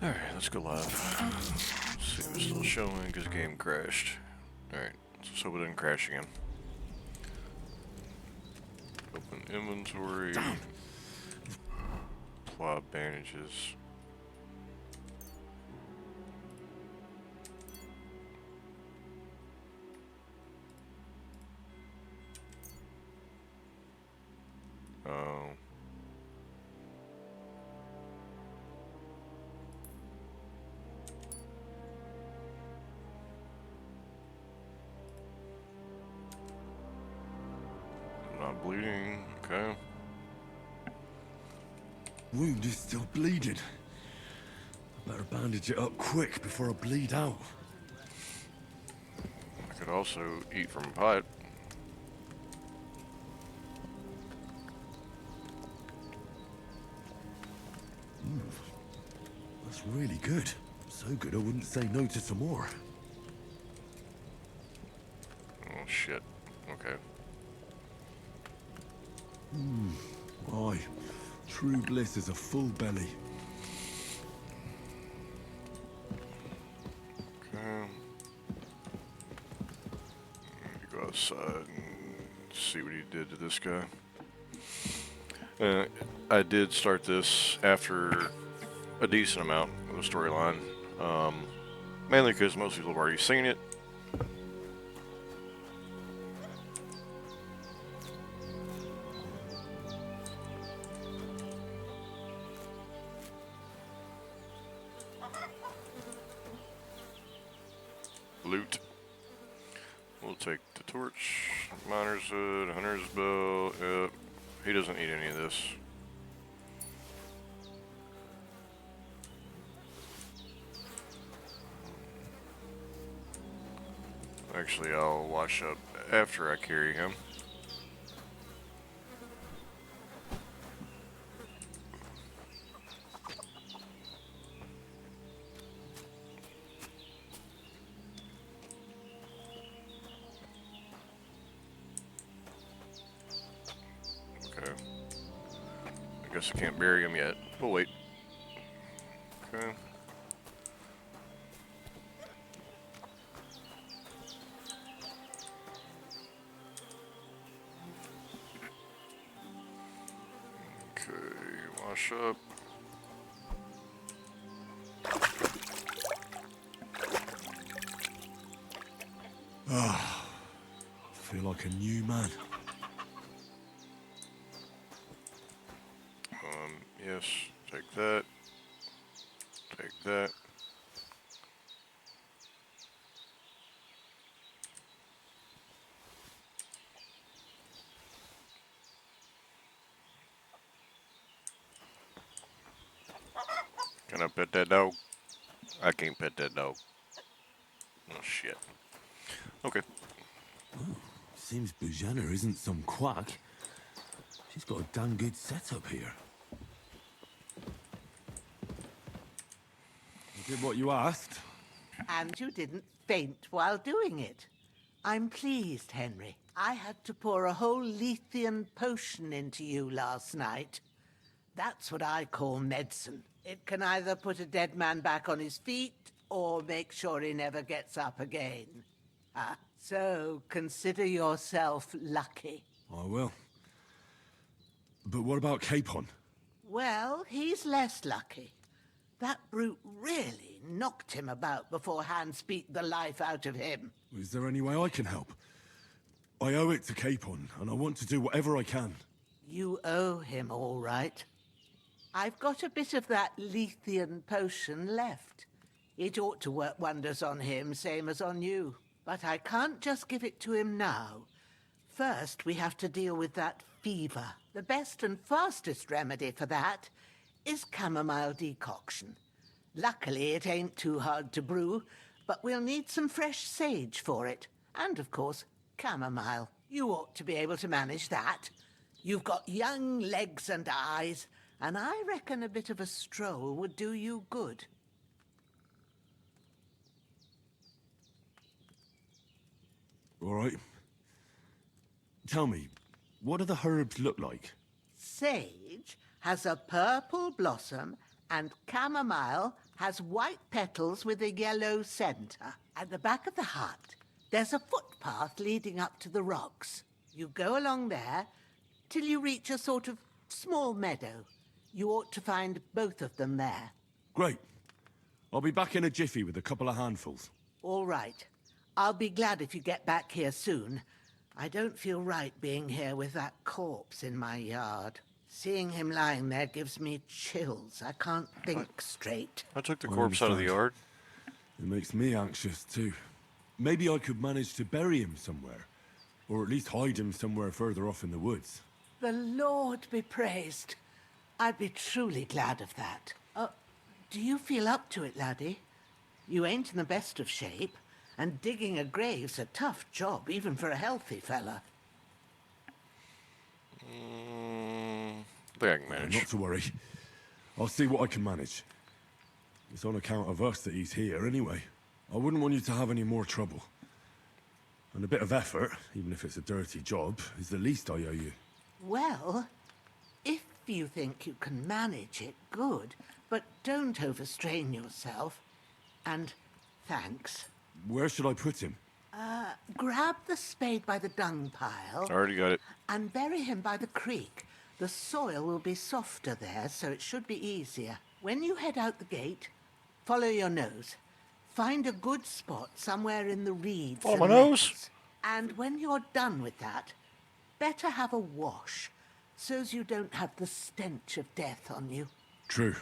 Alright, let's go live. Let's see if it's still showing because the game crashed. Alright, let's hope it didn't crash again. Open inventory. Damn. Apply bandages. Oh. I'm not bleeding. Okay. Wound is still bleeding. I better bandage it up quick before I bleed out. I could also eat from a pipe. That's really good. So good I wouldn't say no to some more. Oh shit. Okay. Aye. True bliss is a full belly. Okay. Let me go outside and see what he did to this guy. I did start this after a decent amount of the storyline, mainly because most people have already seen it. Loot. We'll take the torch, miner's hood, hunter's bow. Yep. He doesn't need any of this. Actually, I'll wash up after I carry him. Okay. I guess I can't bury him yet. We'll wait. Okay. Okay, wash up. Feel like a new man. Yes, take that. Take that. Can I pet that dog? I can't pet that dog. Oh shit. Okay. Seems Bujana isn't some quack. She's got a damn good setup here. You did what you asked. And you didn't faint while doing it. I'm pleased, Henry. I had to pour a whole Lethean potion into you last night. That's what I call medicine. It can either put a dead man back on his feet or make sure he never gets up again. So consider yourself lucky. I will. But what about Capon? Well, he's less lucky. That brute really knocked him about before Hans beat the life out of him. Is there any way I can help? I owe it to Capon, and I want to do whatever I can. You owe him, all right. I've got a bit of that Lethean potion left. It ought to work wonders on him, same as on you. But I can't just give it to him now. First, we have to deal with that fever. The best and fastest remedy for that is chamomile decoction. Luckily, it ain't too hard to brew, but we'll need some fresh sage for it. And, of course, chamomile. You ought to be able to manage that. You've got young legs and eyes, and I reckon a bit of a stroll would do you good. All right. Tell me, what do the herbs look like? Sage has a purple blossom, and chamomile has white petals with a yellow center. At the back of the hut, there's a footpath leading up to the rocks. You go along there till you reach a sort of small meadow. You ought to find both of them there. Great. I'll be back in a jiffy with a couple of handfuls. All right. I'll be glad if you get back here soon. I don't feel right being here with that corpse in my yard. Seeing him lying there gives me chills. I can't think straight. I took the I corpse out of the understand. yard. It makes me anxious, too. Maybe I could manage to bury him somewhere. Or at least hide him somewhere further off in the woods. The Lord be praised. I'd be truly glad of that. Do you feel up to it, laddie? You ain't in the best of shape, and digging a grave's a tough job, even for a healthy fella. I think I can manage. Not to worry. I'll see what I can manage. It's on account of us that he's here, anyway. I wouldn't want you to have any more trouble. And a bit of effort, even if it's a dirty job, is the least I owe you. Well, if you think you can manage it, good. But don't overstrain yourself. And thanks. Where should I put him? Grab the spade by the dung pile I already got it. and bury him by the creek. The soil will be softer there, so it should be easier. When you head out the gate, follow your nose. Find a good spot somewhere in the reeds. Follow and my nose? nettles. And when you're done with that, better have a wash, so's you don't have the stench of death on you. True.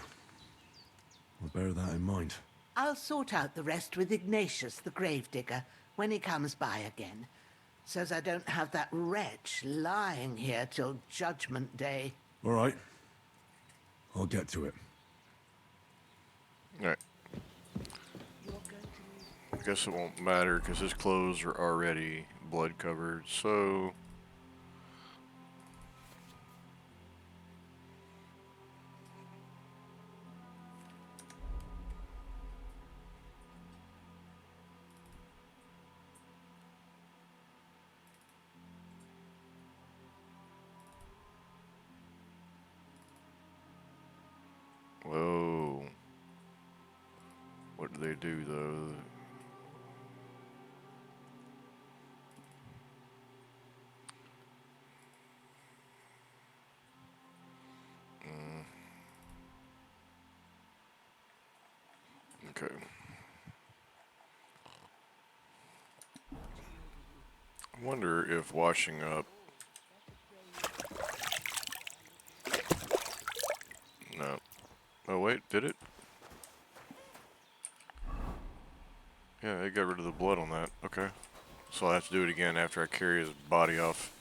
I'll bear that in mind. I'll sort out the rest with Ignatius, the gravedigger, when he comes by again, so's I don't have that wretch lying here till Judgment Day. All right. I'll get to it. Alright. I guess it won't matter because his clothes are already blood covered, so. Whoa. What do they do though? Okay. I wonder if washing up. No. Oh wait, did it? Yeah, it got rid of the blood on that. Okay. So I'll have to do it again after I carry his body off.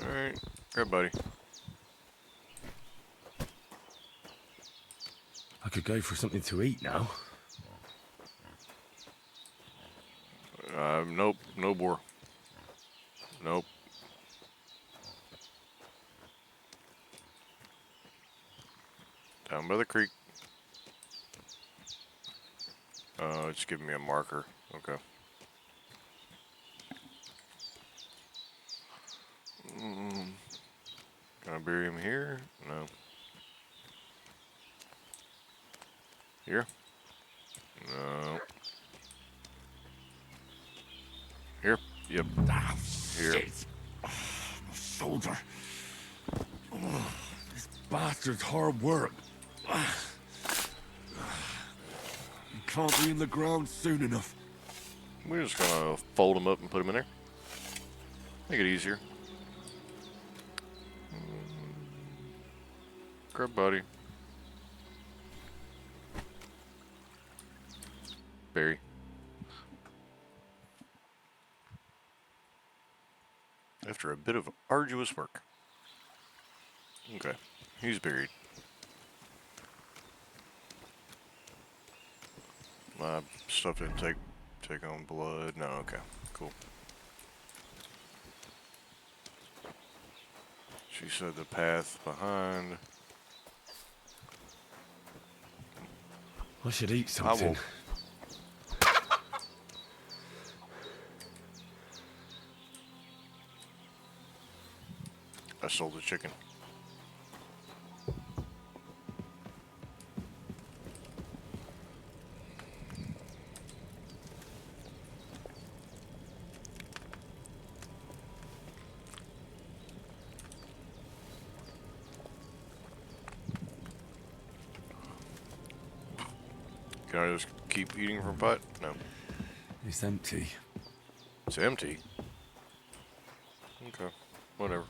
Alright. Grab buddy. I could go for something to eat now. Nope. No boar. Nope. Down by the creek. It's giving me a marker. Okay. Can I bury him here? No. Here? No. Here? Yep. Ah, Here. shit. My shoulder. This bastard's hard work. You can't be in the ground soon enough. We're just gonna fold him up and put him in there. Make it easier. Grab body. Bury. After a bit of arduous work. Okay, he's buried. My stuff didn't take on blood. No, okay, cool. She said the path behind. I should eat I will. something. I sold the chicken. Can I just keep eating from pot? No. It's empty. It's empty. Okay. Whatever.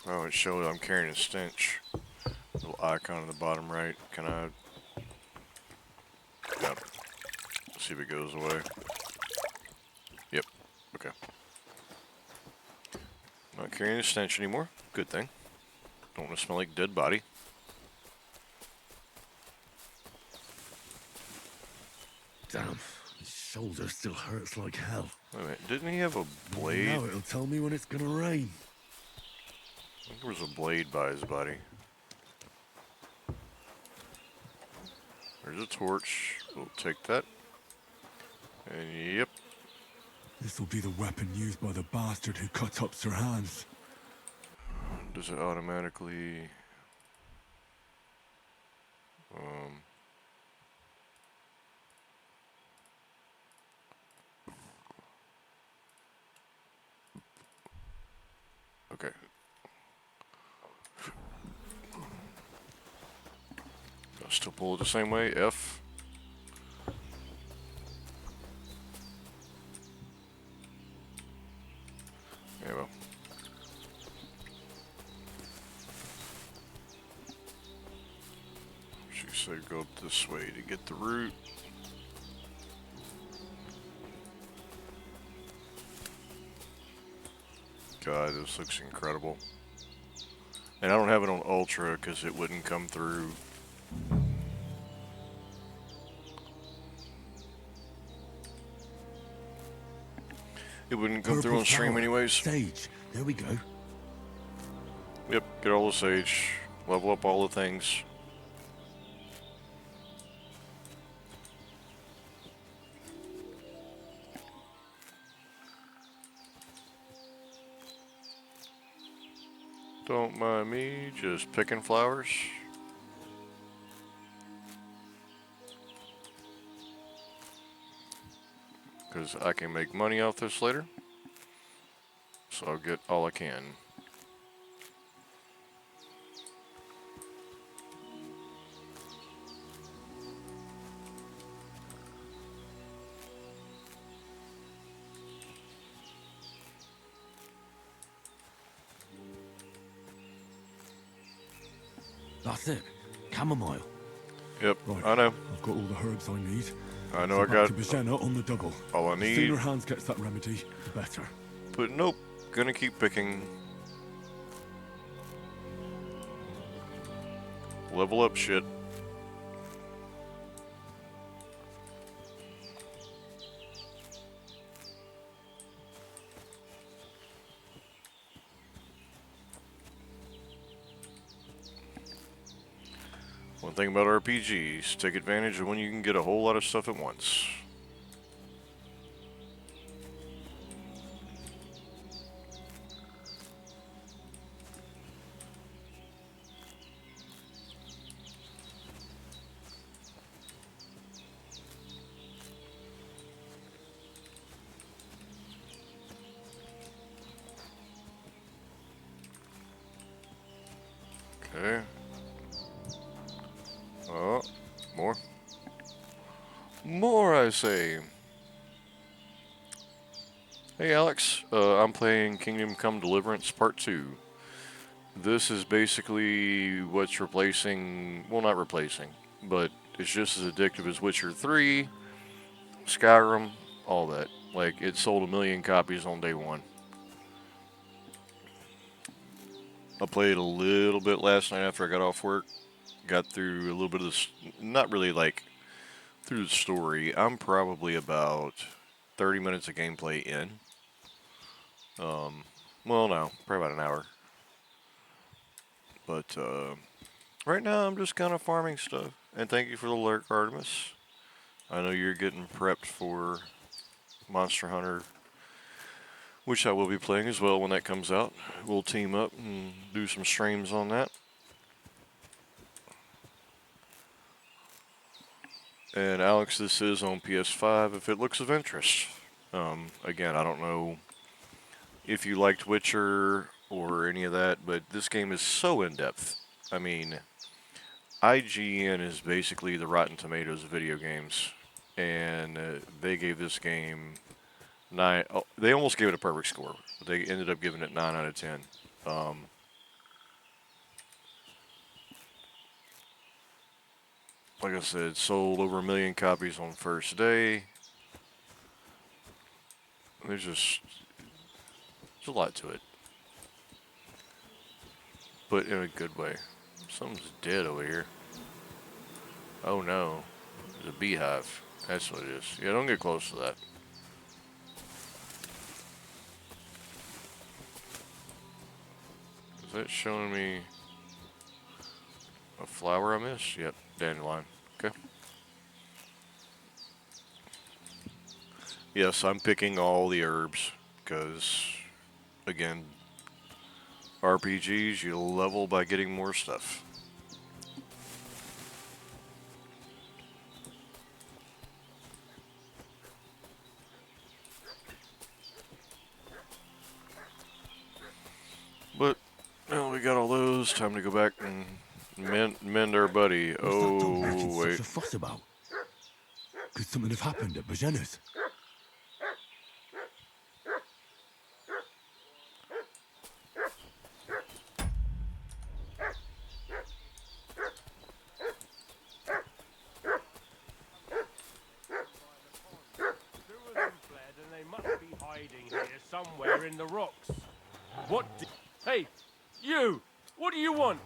Oh, it showed I'm carrying a stench. Little icon in the bottom right. Can I... Yep. See if it goes away. Yep. Okay. Not carrying a stench anymore. Good thing. Don't want to smell like dead body. Damn, his shoulder still hurts like hell. Wait a minute. Didn't he have a blade? Now it'll tell me when it's gonna rain. I think there was a blade by his body. There's a torch. We'll take that. And yep. This'll be the weapon used by the bastard who cut up Sir Hans. Does it automatically... Okay. I'll still pull it the same way. F. Yeah, well. She said go up this way to get the root. God, this looks incredible. And I don't have it on Ultra because it wouldn't come through. It wouldn't come through on stream anyways. Sage. There we go. Yep, get all the sage. Level up all the things. Don't mind me, just picking flowers. Because I can make money off this later. So I'll get all I can. That's it. Chamomile. Yep, Right. I know. I've got all the herbs I need. I know So I back got to Bijenna on the double. all I The need. sooner Hans gets that remedy, the better. But nope, gonna keep picking. Level up shit. One thing about RPGs, take advantage of when you can get a whole lot of stuff at once. Okay. Oh, more. More, I say. Hey, Alex. I'm playing Kingdom Come Deliverance Part 2. This is basically what's replacing... Well, not replacing, but it's just as addictive as Witcher 3, Skyrim, all that. Like, it sold 1 million copies on day one. I played a little bit last night after I got off work. Got through a little bit of this, not really like through the story. I'm probably about 30 minutes of gameplay in. Well, no, probably about an hour. But right now I'm just kind of farming stuff. And thank you for the alert, Artemis. I know you're getting prepped for Monster Hunter, which I will be playing as well when that comes out. We'll team up and do some streams on that. And Alex, this is on PS5 if it looks of interest. Again, I don't know if you liked Witcher or any of that, but this game is so in-depth I mean, IGN is basically the Rotten Tomatoes of video games, and they gave this game 9. Oh, they almost gave it a perfect score, but they ended up giving it 9 out of 10. Like I said, sold over 1 million copies on first day. There's a lot to it, but in a good way. Something's dead over here. Oh no, there's a beehive. That's what it is. Yeah, don't get close to that. Is that showing me a flower I missed? Yep, dandelion. Okay. Yes, I'm picking all the herbs because, again, RPGs, you level by getting more stuff. But, well, we got all those. Time to go back and mend our buddy. What's that dog Oh, making wait. such a fuss about? Could something have happened at Bajena's? Hiding here somewhere in the rocks. Hey, you! What do you want?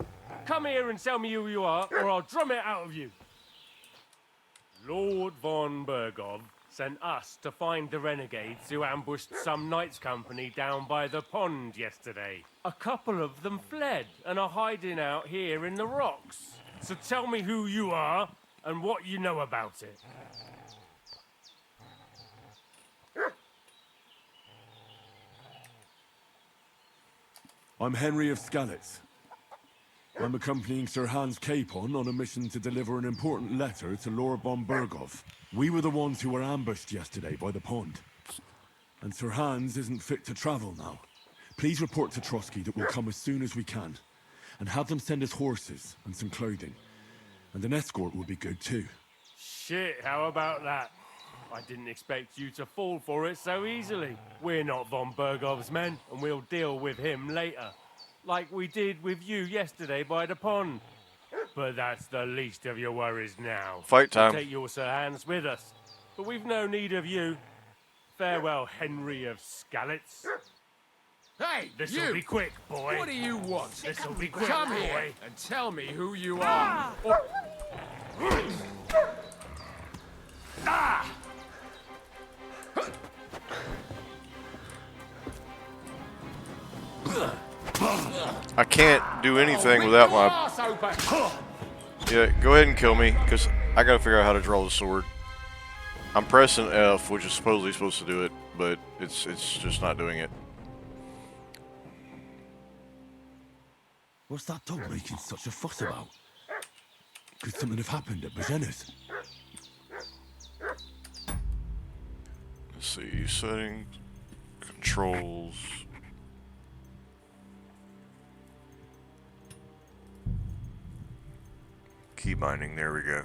Come here and tell me who you are, or I'll drum it out of you. Lord von Bergov sent us to find the renegades who ambushed some knights' company down by the pond yesterday. A couple of them fled and are hiding out here in the rocks. So tell me who you are and what you know about it. I'm Henry of Skalitz. I'm accompanying Sir Hans Capon on a mission to deliver an important letter to Lord von Bergov. We were the ones who were ambushed yesterday by the pond. And Sir Hans isn't fit to travel now. Please report to Trotsky that we'll come as soon as we can. And have them send us horses and some clothing. And an escort would be good too. Shit, how about that? I didn't expect you to fall for it so easily. We're not von Bergov's men, and we'll deal with him later. Like we did with you yesterday by the pond. But that's the least of your worries now. Fight time. We'll take your Sir Hans with us. But we've no need of you. Farewell, Henry of Skalitz. Hey, This'll you! be quick, boy. What do you want? This'll be quick, Come boy. here and tell me who you are. I can't do anything without my... Arse open. Yeah, go ahead and kill me, because I gotta figure out how to draw the sword. I'm pressing F, which is supposedly supposed to do it, but it's just not doing it. What's that dog making such a fuss about? Could something have happened at Bajena's? Let's see, setting, controls. Key binding, there we go.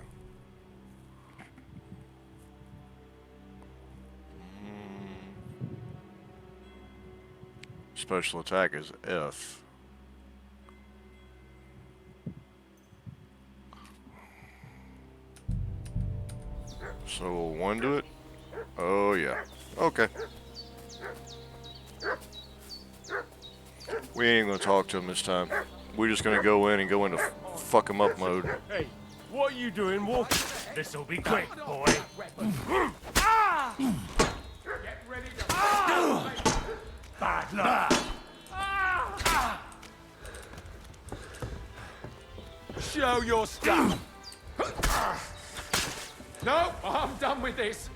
Special attack is F. So will one do it? Oh yeah. Okay. We ain't gonna talk to him this time. We're just gonna go in and go into fuck him up mode. Hey, what are you doing walking? This'll be quick, boy. Bad luck. Show your stuff. No, I'm done with this.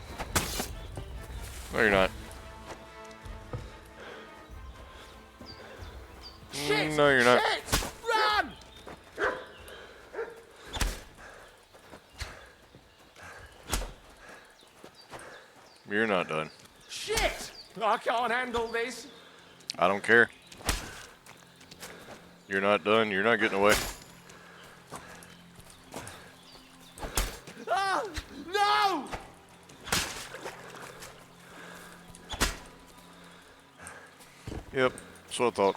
No, you're not. Shit! No, you're not. Shit! Run! You're not done. Shit! I can't handle this. I don't care. You're not done. You're not getting away. Yep, that's what I thought.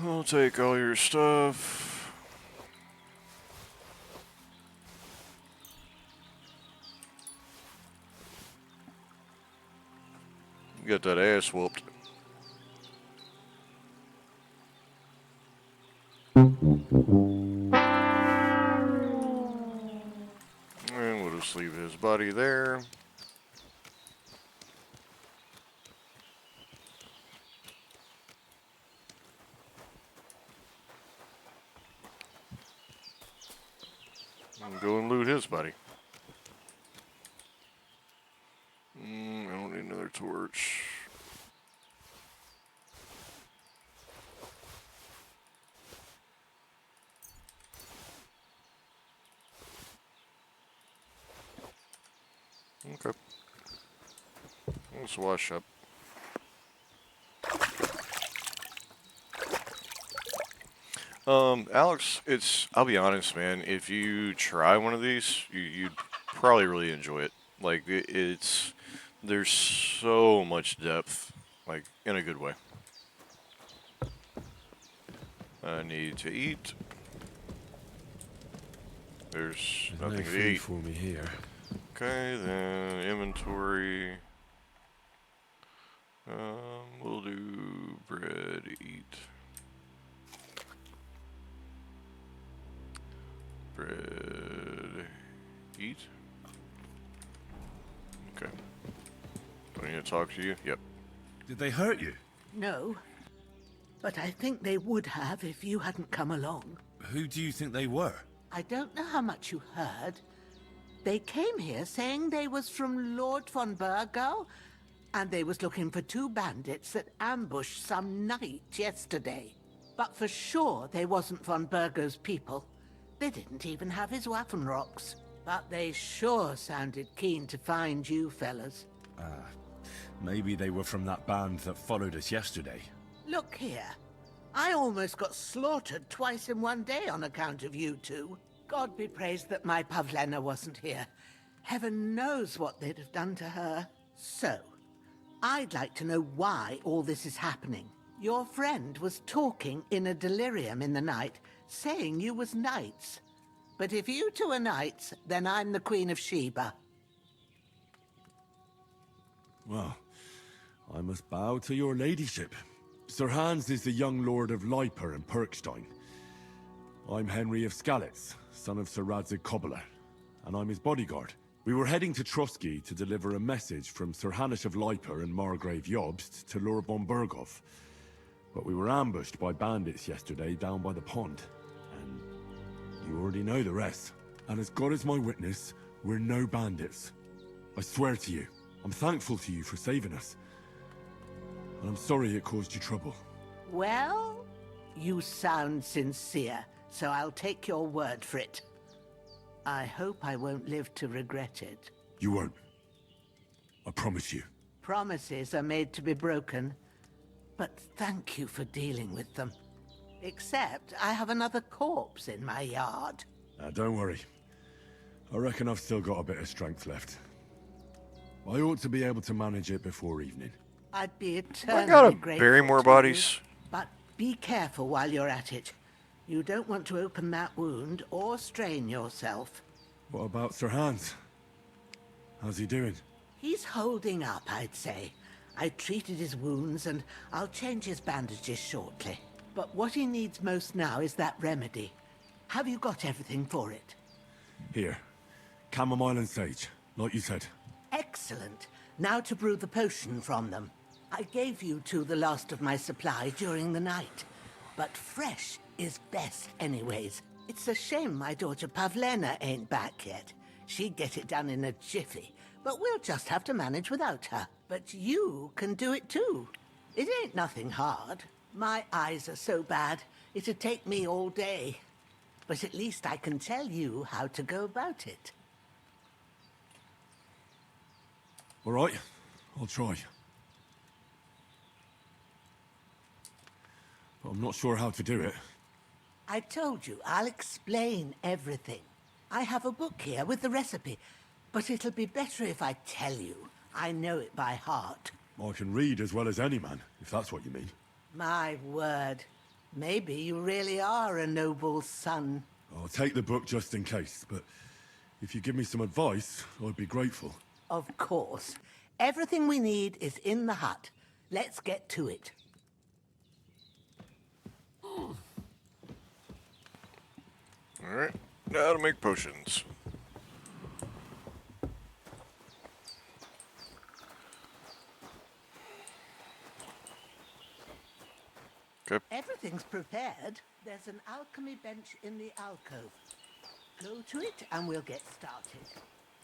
I'll take all your stuff. You got that ass whooped. And we'll just leave his body there. And go and loot his body. I don't need another torch. Okay. Let's wash up. Alex, I'll be honest, man, if you try one of these, you'd probably really enjoy it. Like, there's so much depth, like, in a good way. I need to eat. There's No nothing to food eat. for me here. Okay, then inventory. We'll do bread, eat. Bread, eat. Okay. Do I need to talk to you? Yep. Did they hurt you? No. But I think they would have if you hadn't come along. Who do you think they were? I don't know how much you heard. They came here saying they was from Lord von Burgo, and they was looking for 2 bandits that ambushed some knight yesterday. But for sure they wasn't von Burgo's people. They didn't even have his Waffenrocks. But they sure sounded keen to find you fellas. Maybe they were from that band that followed us yesterday. Look here. I almost got slaughtered twice in one day on account of you two. God be praised that my Pavlena wasn't here. Heaven knows what they'd have done to her. So, I'd like to know why all this is happening. Your friend was talking in a delirium in the night, saying you was knights. But if you two are knights, then I'm the Queen of Sheba. Well, I must bow to your ladyship. Sir Hans is the young lord of Leiper and Perkstein. I'm Henry of Skalitz, son of Sir Radzig Kobyla, and I'm his bodyguard. We were heading to Trusky to deliver a message from Sir Hanush of Leiper and Margrave Jobst to Lord von Burgov. But we were ambushed by bandits yesterday down by the pond. And you already know the rest. And as God is my witness, we're no bandits. I swear to you, I'm thankful to you for saving us. And I'm sorry it caused you trouble. Well, you sound sincere, so I'll take your word for it. I hope I won't live to regret it. You won't. I promise you. Promises are made to be broken, but thank you for dealing with them. Except I have another corpse in my yard. Don't worry. I reckon I've still got a bit of strength left. I ought to be able to manage it before evening. I'd be I eternally gotta grateful bury more to bodies. you, but be careful while you're at it. You don't want to open that wound or strain yourself. What about Sir Hans? How's he doing? He's holding up, I'd say. I treated his wounds and I'll change his bandages shortly. But what he needs most now is that remedy. Have you got everything for it? Here. Chamomile and sage, like you said. Excellent. Now to brew the potion from them. I gave you two the last of my supply during the night. But fresh is best anyways. It's a shame my daughter Pavlena ain't back yet. She'd get it done in a jiffy. But we'll just have to manage without her. But you can do it too. It ain't nothing hard. My eyes are so bad, it'd take me all day. But at least I can tell you how to go about it. All right, I'll try. But I'm not sure how to do it. I told you, I'll explain everything. I have a book here with the recipe, but it'll be better if I tell you. I know it by heart. I can read as well as any man, if that's what you mean. My word. Maybe you really are a noble son. I'll take the book just in case, but if you give me some advice, I'd be grateful. Of course. Everything we need is in the hut. Let's get to it. Alright, now to make potions. Okay. Everything's prepared. There's an alchemy bench in the alcove. Go to it and we'll get started.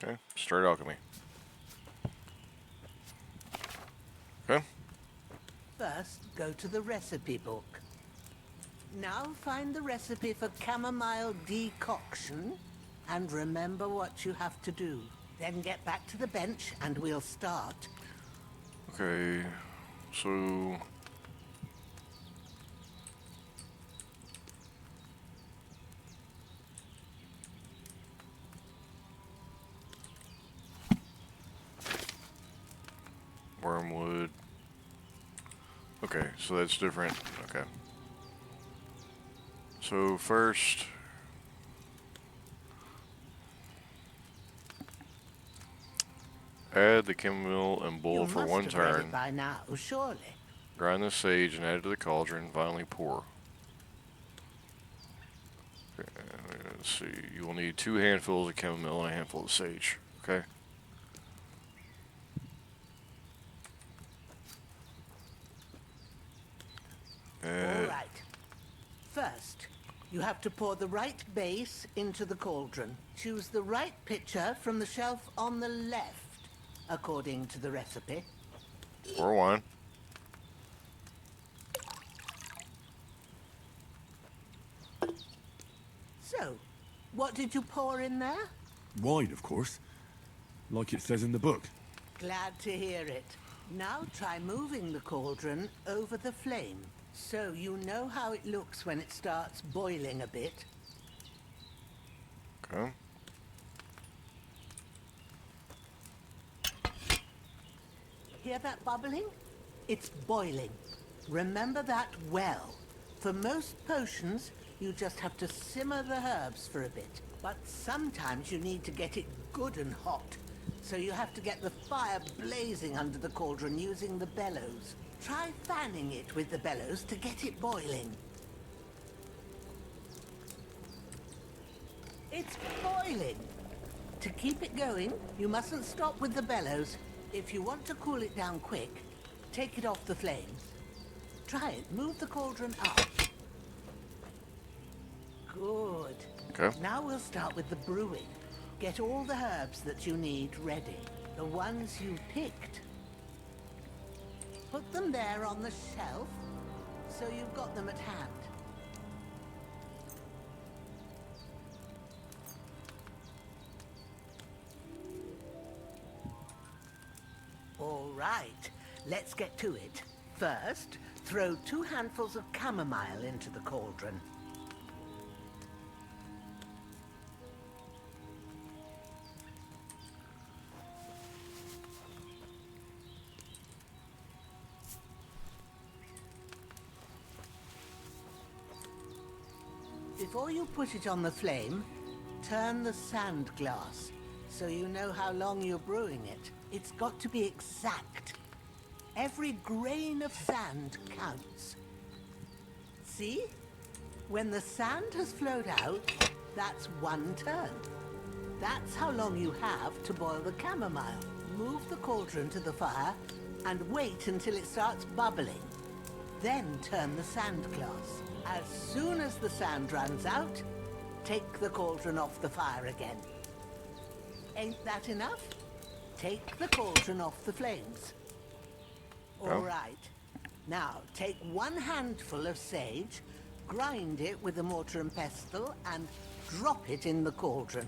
Okay, start alchemy. Okay. First, go to the recipe book. Now find the recipe for chamomile decoction and remember what you have to do. Then get back to the bench and we'll start. Okay, so... Wormwood. Okay, so that's different. Okay. So first... add the chamomile and boil You for must one have read turn. it by now, surely. Grind the sage and add it to the cauldron. Finally pour. Okay, let's see. You will need 2 handfuls of chamomile and a handful of sage. Okay. All right. First, you have to pour the right base into the cauldron. Choose the right pitcher from the shelf on the left, according to the recipe. Pour one. So, what did you pour in there? Wine, of course. Like it says in the book. Glad to hear it. Now try moving the cauldron over the flame, so you know how it looks when it starts boiling a bit. Okay. Hear that bubbling? It's boiling. Remember that well. For most potions, you just have to simmer the herbs for a bit. But sometimes you need to get it good and hot. So you have to get the fire blazing under the cauldron using the bellows. Try fanning it with the bellows to get it boiling. It's boiling. To keep it going, you mustn't stop with the bellows. If you want to cool it down quick, take it off the flames. Try it. Move the cauldron up. Good. Okay. Now we'll start with the brewing. Get all the herbs that you need ready. The ones you picked. Put them there on the shelf, so you've got them at hand. All right, let's get to it. First, throw 2 handfuls of chamomile into the cauldron. Before you put it on the flame, turn the sand glass so you know how long you're brewing it. It's got to be exact. Every grain of sand counts. See? When the sand has flowed out, that's 1 turn. That's how long you have to boil the chamomile. Move the cauldron to the fire and wait until it starts bubbling. Then turn the sand glass. As soon as the sand runs out, take the cauldron off the fire again. Ain't that enough? Take the cauldron off the flames. All right. Now, take 1 handful of sage, grind it with a mortar and pestle, and drop it in the cauldron.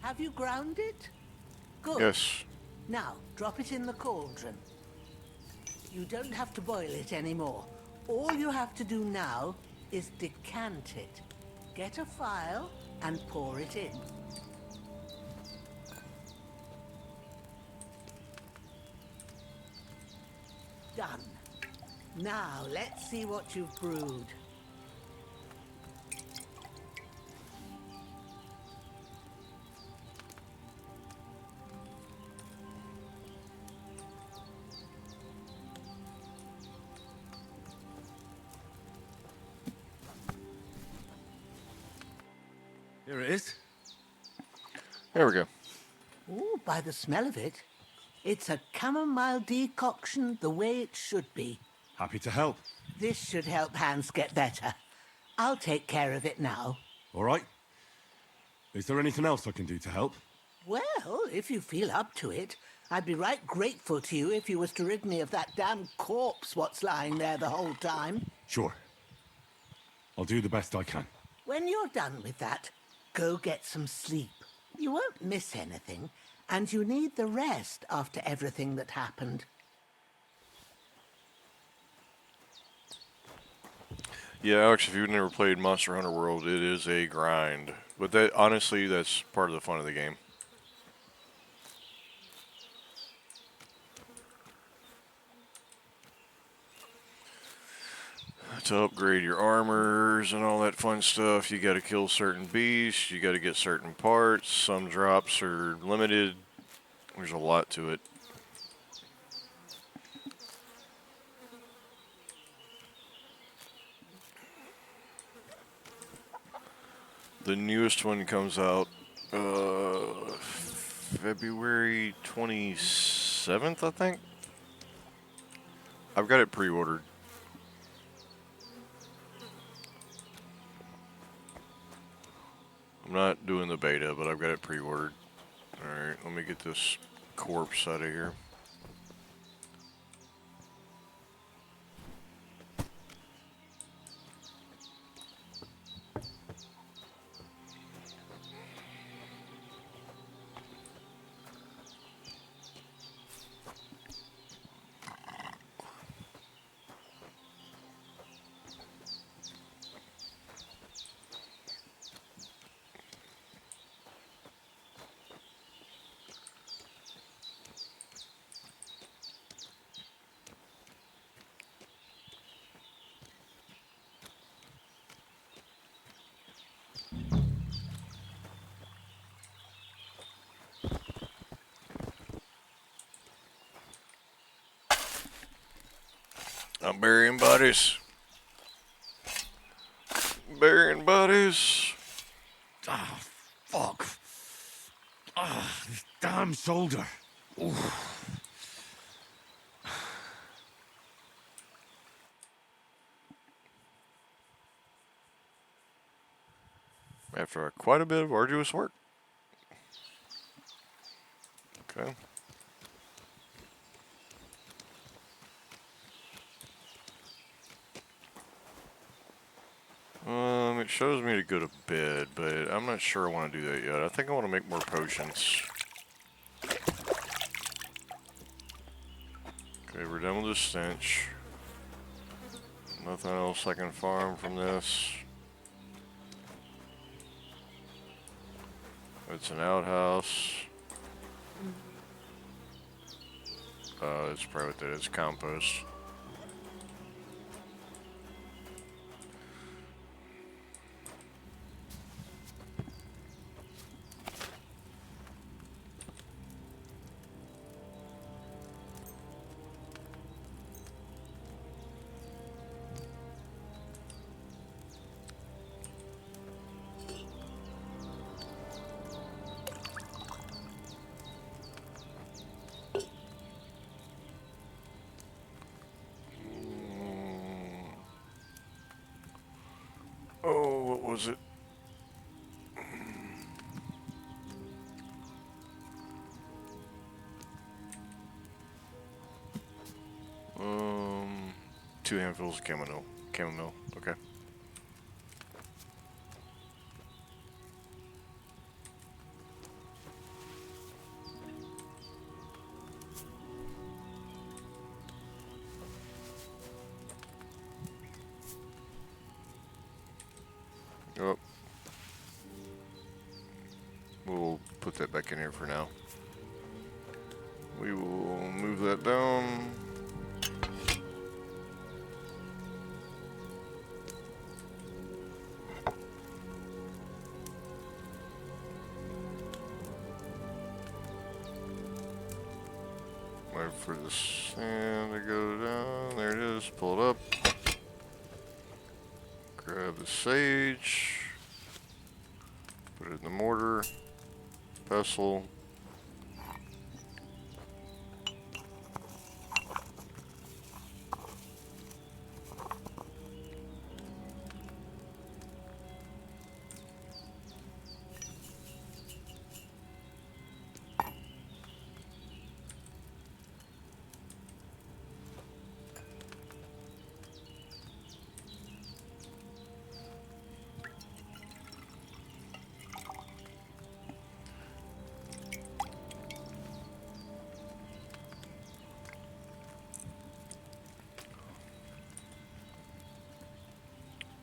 Have you ground it? Good. Yes. Now, drop it in the cauldron. You don't have to boil it anymore. All you have to do now is decant it. Get a phial and pour it in. Done. Now, let's see what you've brewed. Here it is. There we go. Ooh, by the smell of it, it's a chamomile decoction the way it should be. Happy to help. This should help Hans get better. I'll take care of it now. All right. Is there anything else I can do to help? Well, if you feel up to it, I'd be right grateful to you if you was to rid me of that damn corpse what's lying there the whole time. Sure. I'll do the best I can. When you're done with that, go get some sleep. You won't miss anything, and you need the rest after everything that happened. Yeah, Alex, if you've never played Monster Hunter World, it is a grind. But that honestly, that's part of the fun of the game. To upgrade your armors and all that fun stuff, you got to kill certain beasts, you got to get certain parts, some drops are limited. There's a lot to it. The newest one comes out February 27th, I think. I've got it pre-ordered. I'm not doing the beta, but I've got it pre-ordered. Alright, let me get this corpse out of here. I'm burying bodies. Burying bodies. Ah, fuck. Ah, this damn shoulder. Oof. After quite a bit of arduous work. Okay. It shows me to go to bed, but I'm not sure I want to do that yet. I think I want to make more potions. Okay, we're done with the stench. Nothing else I can farm from this. It's an outhouse. It's probably what that is, compost. Oh, what was it? Two handfuls of chamomile. Okay. put that back in here for now. We will move that down. Wait for the sand to go down. There it is. Pull it up. Grab the sage. Put it in the mortar. Pestle.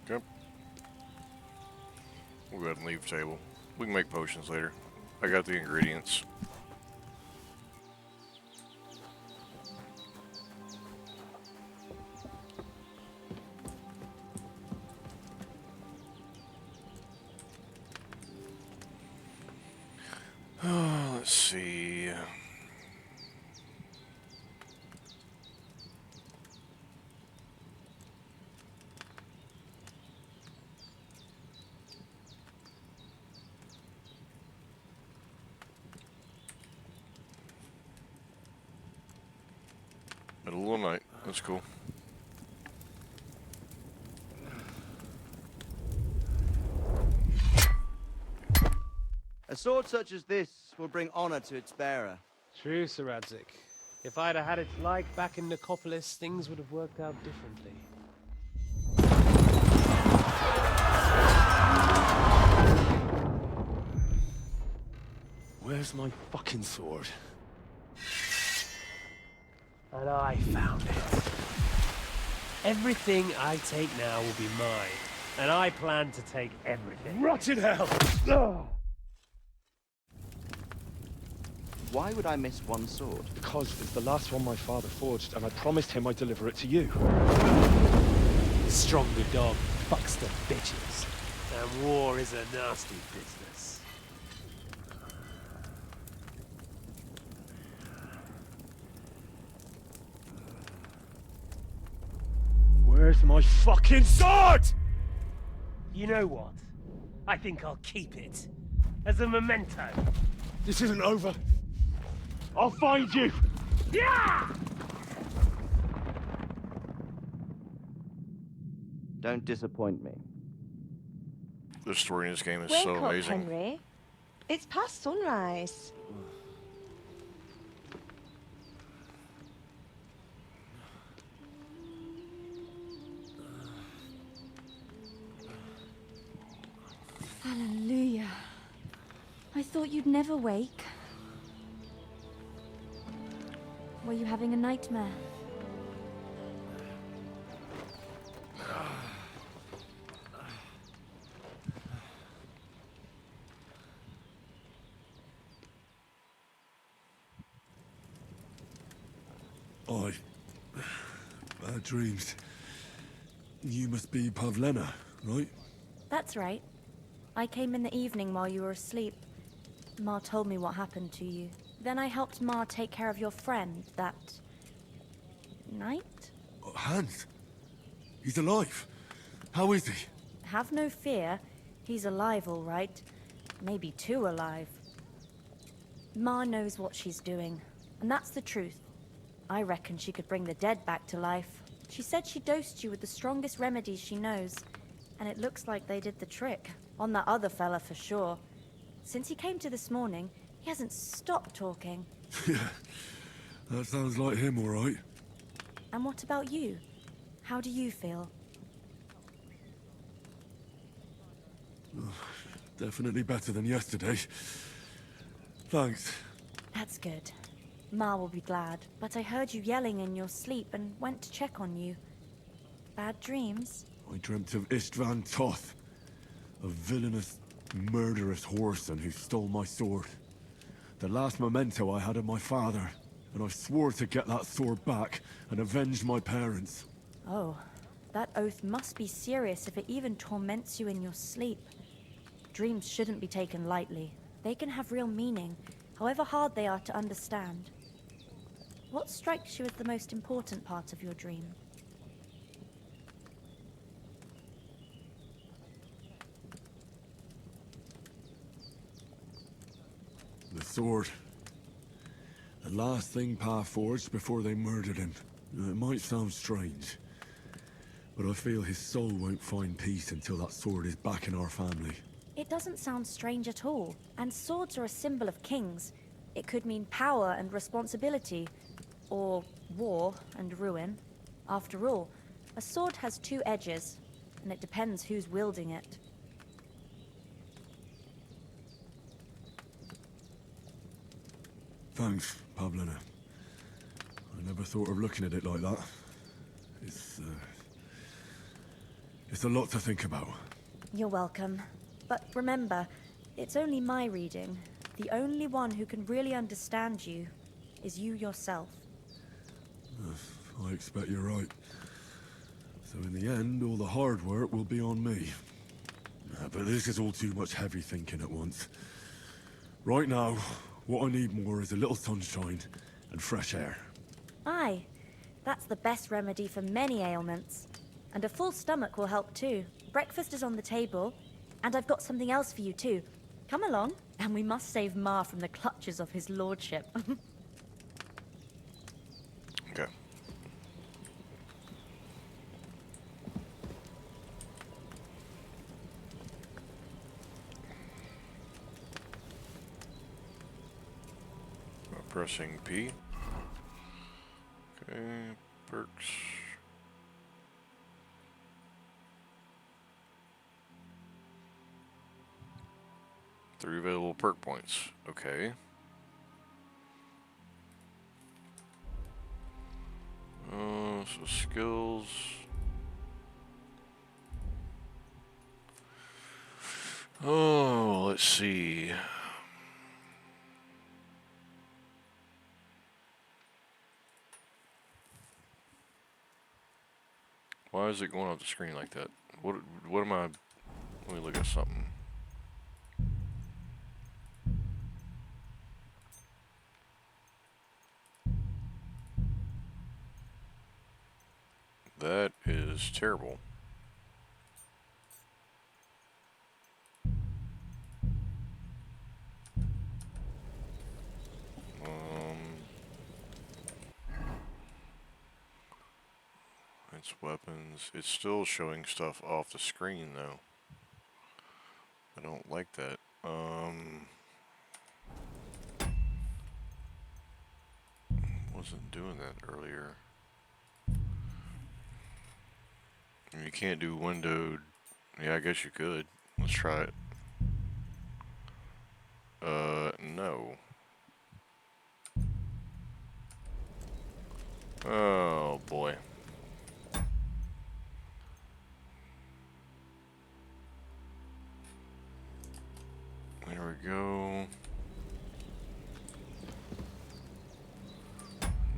Yep. We'll go ahead and leave the table. We can make potions later. I got the ingredients. Let's see. Middle of the night. That's cool. A sword such as this will bring honor to its bearer. True, Sir Radzik. If I'd have had it like back in Nicopolis, things would have worked out differently. Where's my fucking sword? And I found it. Everything I take now will be mine. And I plan to take everything. Rot in hell! Why would I miss one sword? Because it's the last one my father forged, and I promised him I'd deliver it to you. Stronger dog fucks the bitches. And war is a nasty business. Where's my fucking sword? You know what? I think I'll keep it. As a memento. This isn't over. I'll find you! Yeah! Don't disappoint me. The story in this game is Wake so up, amazing. Henry. It's past sunrise. Hallelujah. I thought you'd never wake. Were you having a nightmare? Bad dreams. You must be Pavlena, right? That's right. I came in the evening while you were asleep. Ma told me what happened to you. Then I helped Ma take care of your friend that night? Hans? He's alive. How is he? Have no fear. He's alive, all right. Maybe too alive. Ma knows what she's doing, and that's the truth. I reckon she could bring the dead back to life. She said she dosed you with the strongest remedies she knows, and it looks like they did the trick. On that other fella for sure. Since he came to this morning, he hasn't stopped talking. Yeah, that sounds like him, all right. And what about you? How do you feel? Definitely better than yesterday. Thanks. That's good. Ma will be glad, but I heard you yelling in your sleep and went to check on you. Bad dreams? I dreamt of Istvan Toth, a villainous, murderous whoreson who stole my sword. The last memento I had of my father, and I swore to get that sword back and avenge my parents. Oh, that oath must be serious if it even torments you in your sleep. Dreams shouldn't be taken lightly. They can have real meaning, however hard they are to understand. What strikes you as the most important part of your dream? The sword. The last thing Pa forged before they murdered him. It might sound strange, but I feel his soul won't find peace until that sword is back in our family. It doesn't sound strange at all, and swords are a symbol of kings. It could mean power and responsibility, or war and ruin. After all, a sword has two edges, and it depends who's wielding it. Thanks, Pavlina. I never thought of looking at it like that. It's a lot to think about. You're welcome. But remember, it's only my reading. The only one who can really understand you is you yourself. I expect you're right. So in the end, all the hard work will be on me. But this is all too much heavy thinking at once. Right now, what I need more is a little sunshine and fresh air. Aye, that's the best remedy for many ailments. And a full stomach will help too. Breakfast is on the table, and I've got something else for you too. Come along, and we must save Ma from the clutches of his lordship. Okay. Pressing P. Okay, perks. Three available perk points. Okay. So skills. Oh, let's see. Why is it going off the screen like that? What am I? Let me look at something. That is terrible. It's weapons. It's still showing stuff off the screen though. I don't like that. Wasn't doing that earlier. You can't do windowed. Yeah, I guess you could. Let's try it. No. Oh boy. There we go.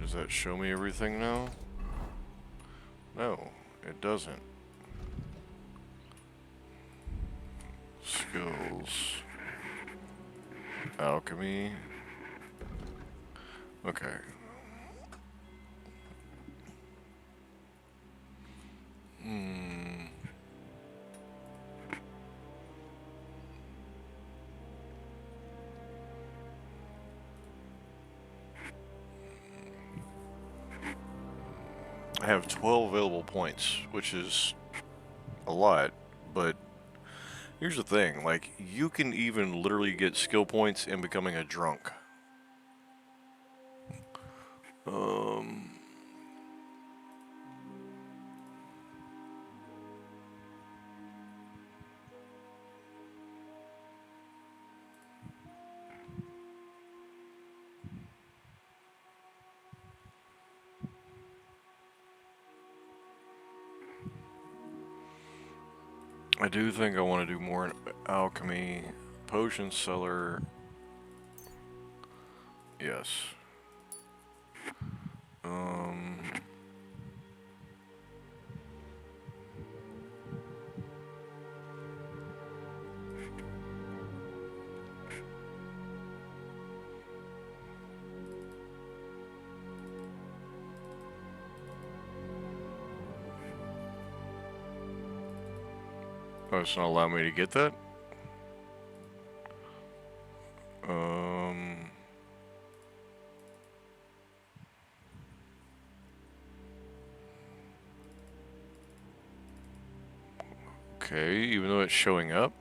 Does that show me everything now? No, it doesn't. Skills. Alchemy. Okay. I have 12 available points, which is a lot, but here's the thing, like, you can even literally get skill points in becoming a drunk. I do think I want to do more in alchemy, potion seller. Yes. Oh, it's not allowing me to get that? Okay, even though it's showing up.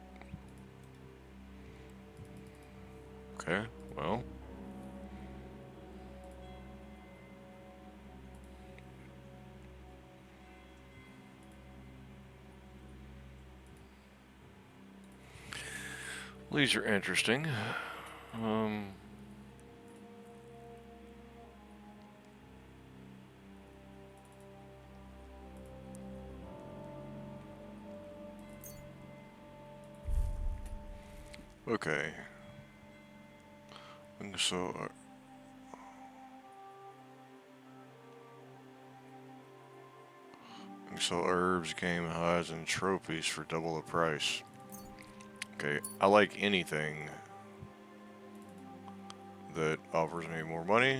Okay, well. These are interesting. Okay. And so, herbs, game hides, and trophies for double the price. Okay, I like anything that offers me more money.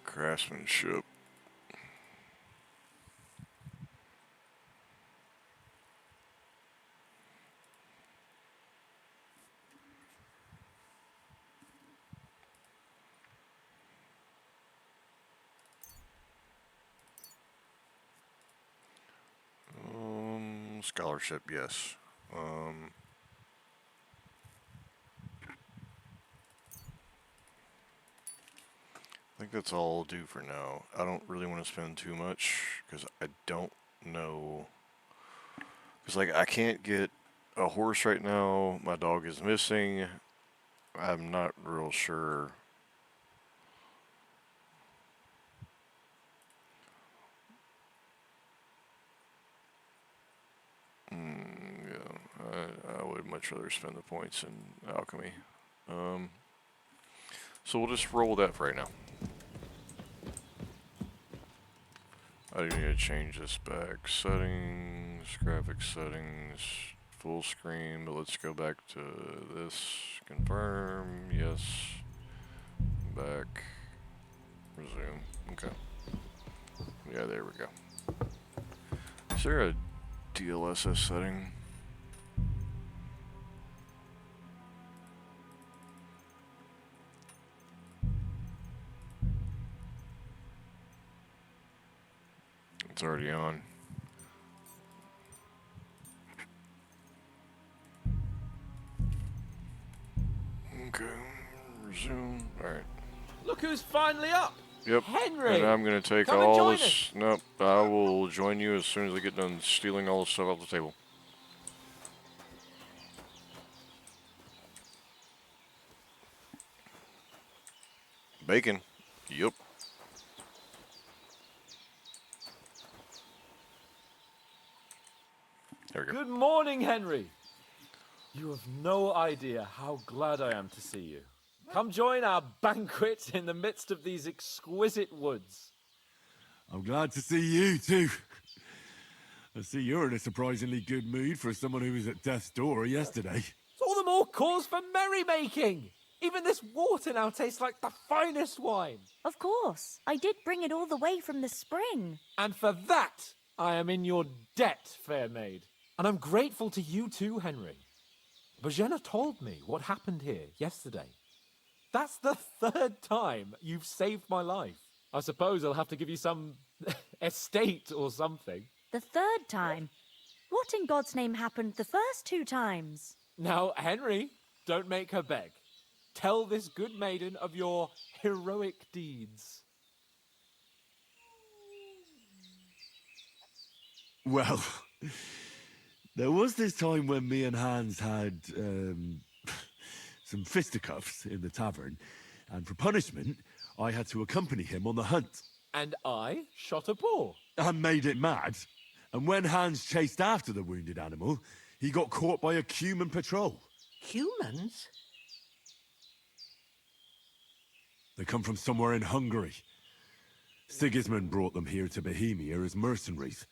Craftsmanship. Scholarship, yes. I think that's all I'll do for now. I don't really want to spend too much because I don't know. Because, like, I can't get a horse right now. My dog is missing. I'm not real sure. Yeah, I would much rather spend the points in alchemy. So we'll just roll with that for right now. I do need to change this back. Settings, graphics settings, full screen, but let's go back to this. Confirm, yes. Back. Resume. Okay. Yeah, there we go. Is there a DLSS setting? It's already on. Okay, resume. Alright. Look who's finally up. Yep. Henry! And I'm gonna take Come and all join this. us. Nope. I will join you as soon as I get done stealing all the stuff off the table. Bacon. Yep. There we go. Good morning, Henry. You have no idea how glad I am to see you. Come join our banquet in the midst of these exquisite woods. I'm glad to see you, too. I see you're in a surprisingly good mood for someone who was at death's door yesterday. It's all the more cause for merrymaking. Even this water now tastes like the finest wine. Of course. I did bring it all the way from the spring. And for that, I am in your debt, fair maid. And I'm grateful to you too, Henry. Bojena told me what happened here yesterday. That's the third time you've saved my life. I suppose I'll have to give you some estate or something. The third time? What in God's name happened the first 2 times? Now, Henry, don't make her beg. Tell this good maiden of your heroic deeds. Well, there was this time when me and Hans had some fisticuffs in the tavern, and for punishment, I had to accompany him on the hunt. And I shot a boar. And made it mad. And when Hans chased after the wounded animal, he got caught by a human patrol. Humans? They come from somewhere in Hungary. Sigismund brought them here to Bohemia as mercenaries.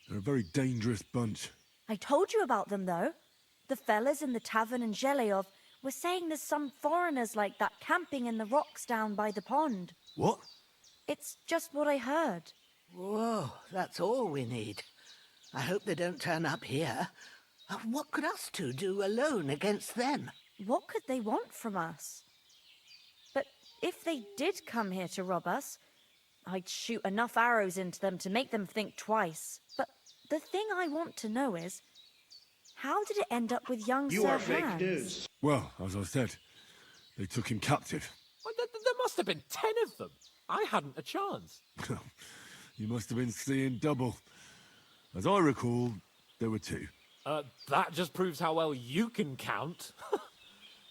They're a very dangerous bunch. I told you about them, though. The fellas in the tavern in Zheleov were saying there's some foreigners like that camping in the rocks down by the pond. What? It's just what I heard. Whoa, that's all we need. I hope they don't turn up here. What could us two do alone against them? What could they want from us? But if they did come here to rob us, I'd shoot enough arrows into them to make them think twice. But the thing I want to know is, how did it end up with young Sir Hans? Well, as I said, they took him captive. Well, there must have been 10 of them. I hadn't a chance. You must have been seeing double. As I recall, there were 2. That just proves how well you can count.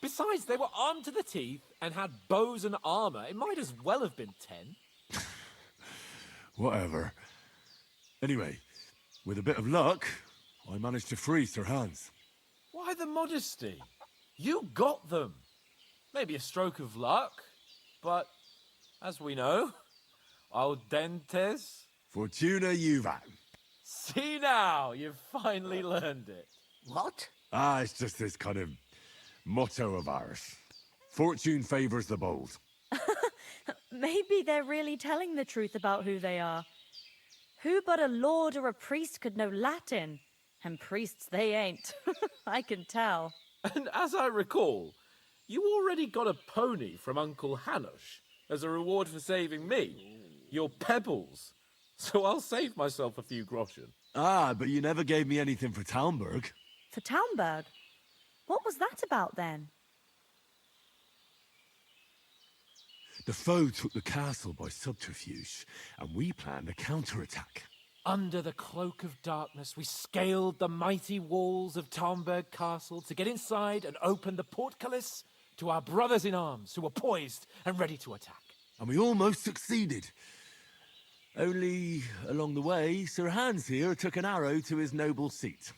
Besides, they were armed to the teeth and had bows and armor. It might as well have been 10. Whatever. Anyway, with a bit of luck, I managed to free Sir Hans. Why the modesty? You got them. Maybe a stroke of luck, but as we know, audentes. Fortuna juvat. See now, you've finally learned it. What? It's just this kind of motto of ours. Fortune favors the bold. Maybe they're really telling the truth about who they are. Who but a lord or a priest could know Latin? And priests they ain't. I can tell. And as I recall, you already got a pony from Uncle Hanush as a reward for saving me. Your pebbles. So I'll save myself a few groschen. But you never gave me anything for Talmberg. For Talmberg? What was that about then? The foe took the castle by subterfuge, and we planned a counterattack. Under the cloak of darkness, we scaled the mighty walls of Talmberg Castle to get inside and open the portcullis to our brothers in arms who were poised and ready to attack. And we almost succeeded. Only, along the way, Sir Hans here took an arrow to his noble seat.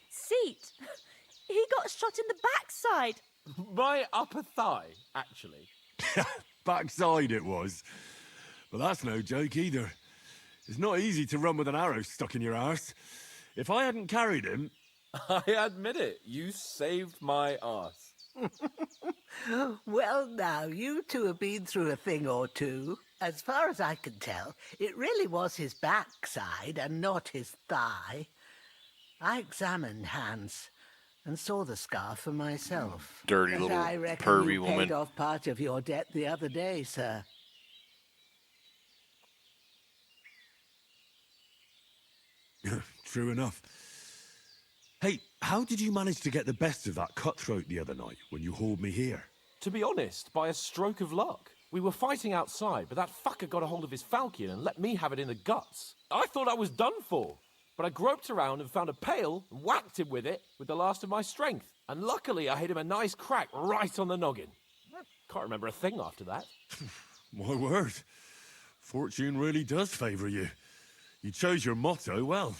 Seat? He got shot in the backside. My upper thigh, actually. Backside it was. But that's no joke either. It's not easy to run with an arrow stuck in your arse. If I hadn't carried him... I admit it, you saved my arse. Well, now, you two have been through a thing or two. As far as I can tell, it really was his backside and not his thigh. I examined Hans and saw the scar for myself. Dirty And little I reckon pervy you woman. paid off part of your debt the other day, sir. True enough. Hey, how did you manage to get the best of that cutthroat the other night when you hauled me here? To be honest, by a stroke of luck. We were fighting outside, but that fucker got a hold of his falchion and let me have it in the guts. I thought I was done for, but I groped around and found a pail and whacked him with it with the last of my strength. And luckily, I hit him a nice crack right on the noggin. Can't remember a thing after that. My word. Fortune really does favour you. You chose your motto well.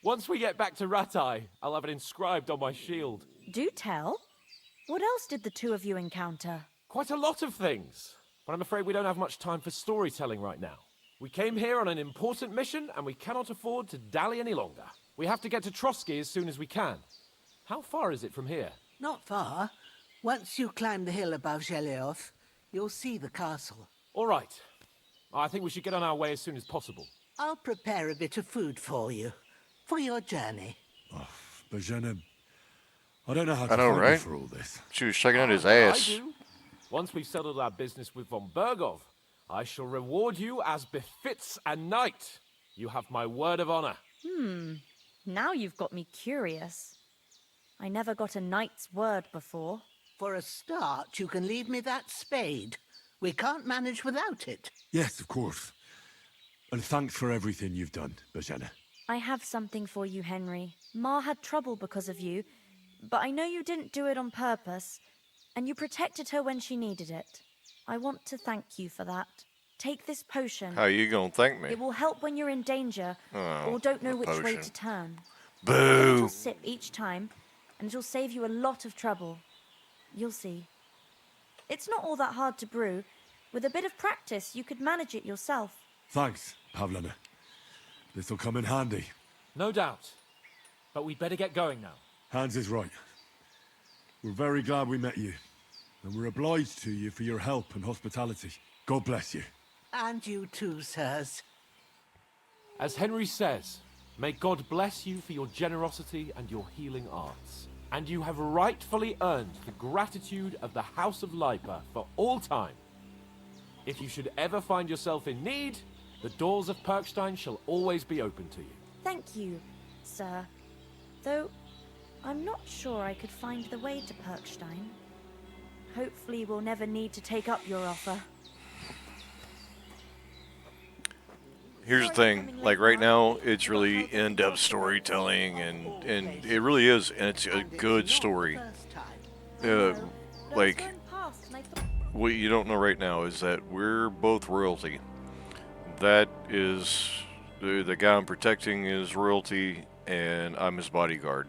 Once we get back to Ratai, I'll have it inscribed on my shield. Do tell. What else did the two of you encounter? Quite a lot of things, but I'm afraid we don't have much time for storytelling right now. We came here on an important mission, and we cannot afford to dally any longer. We have to get to Trotsky as soon as we can. How far is it from here? Not far. Once you climb the hill above Zheleov, you'll see the castle. All right. I think we should get on our way as soon as possible. I'll prepare a bit of food for you, for your journey. Bozhena, I don't know how to I know, thank you right? for all this. She was checking out his I ass. do. Once we've settled our business with von Bergov, I shall reward you as befits a knight. You have my word of honor. Now you've got me curious. I never got a knight's word before. For a start, you can leave me that spade. We can't manage without it. Yes, of course. And thanks for everything you've done, Bozhena. I have something for you, Henry. Ma had trouble because of you, but I know you didn't do it on purpose, and you protected her when she needed it. I want to thank you for that. Take this potion. How you gonna thank me? It will help when you're in danger Oh, or don't know a which way potion. to turn. A Boo! little sip each time, and it'll save you a lot of trouble. You'll see. It's not all that hard to brew. With a bit of practice, you could manage it yourself. Thanks, Pavlena. This'll come in handy. No doubt. But we'd better get going now. Hans is right. We're very glad we met you. And we're obliged to you for your help and hospitality. God bless you. And you too, sirs. As Henry says, may God bless you for your generosity and your healing arts. And you have rightfully earned the gratitude of the House of Lipa for all time. If you should ever find yourself in need, the doors of Perkstein shall always be open to you. Thank you, sir. Though, I'm not sure I could find the way to Perkstein. Hopefully we'll never need to take up your offer. Here's the thing, like right now, it's really in-depth storytelling, and it really is, and it's a good story. Like, what you don't know right now is that we're both royalty. That is, the guy I'm protecting is royalty, and I'm his bodyguard.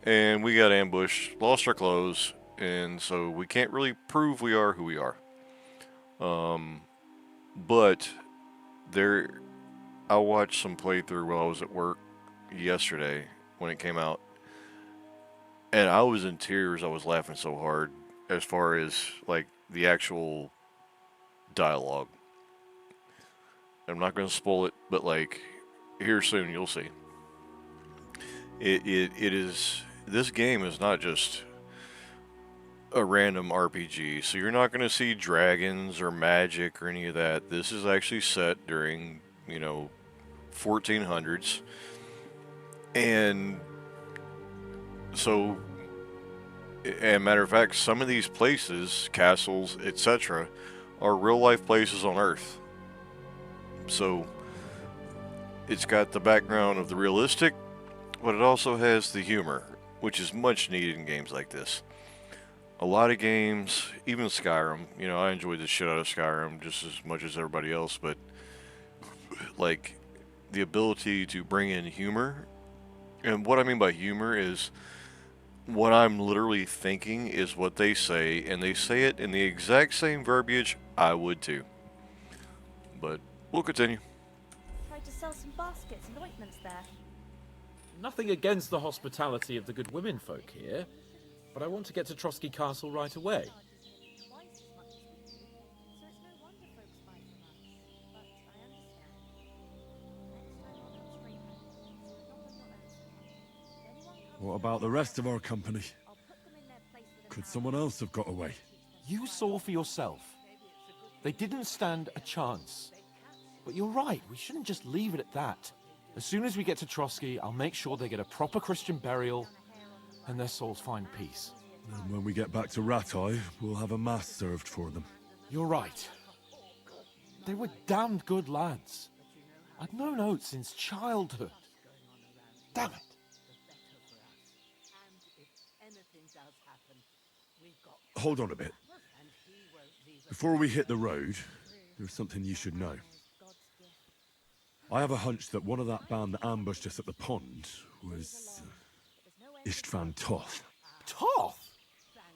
And we got ambushed, lost our clothes, and so we can't really prove we are who we are. But I watched some playthrough while I was at work yesterday when it came out, and I was in tears. I was laughing so hard as far as like the actual dialogue. I'm not going to spoil it, but like here soon you'll see. It is, this game is not just a random RPG, so you're not going to see dragons or magic or any of that. This is actually set during, 1400s, and so, and matter of fact, some of these places, castles, etc., are real life places on Earth. So it's got the background of the realistic, but it also has the humor, which is much needed in games like this. A lot of games, even Skyrim, I enjoyed the shit out of Skyrim just as much as everybody else, but like the ability to bring in humor, and what I mean by humor is what I'm literally thinking is what they say, and they say it in the exact same verbiage I would too. But we'll continue. Tried to sell some baskets and ointments there. Nothing against the hospitality of the good women folk here, but I want to get to Trotsky Castle right away. What about the rest of our company? Could someone else have got away? You saw for yourself. They didn't stand a chance. But you're right, we shouldn't just leave it at that. As soon as we get to Trotsky, I'll make sure they get a proper Christian burial and their souls find peace. And when we get back to Rattay, we'll have a mass served for them. You're right. They were damned good lads. I'd known Oates since childhood. Damn it. Hold on a bit. Before we hit the road, there's something you should know. I have a hunch that one of that band that ambushed us at the pond was Istvan Toth. Toth?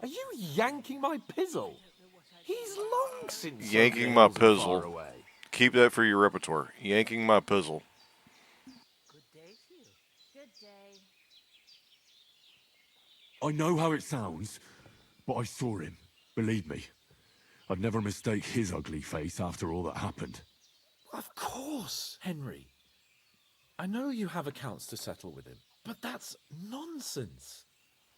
Are you yanking my pizzle? He's long since Yanking my far pizzle. away. Keep that for your repertoire. Yanking my pizzle. Good day to you. Good day. I know how it sounds, but I saw him. Believe me. I'd never mistake his ugly face after all that happened. Of course, Henry. I know you have accounts to settle with him, but that's nonsense.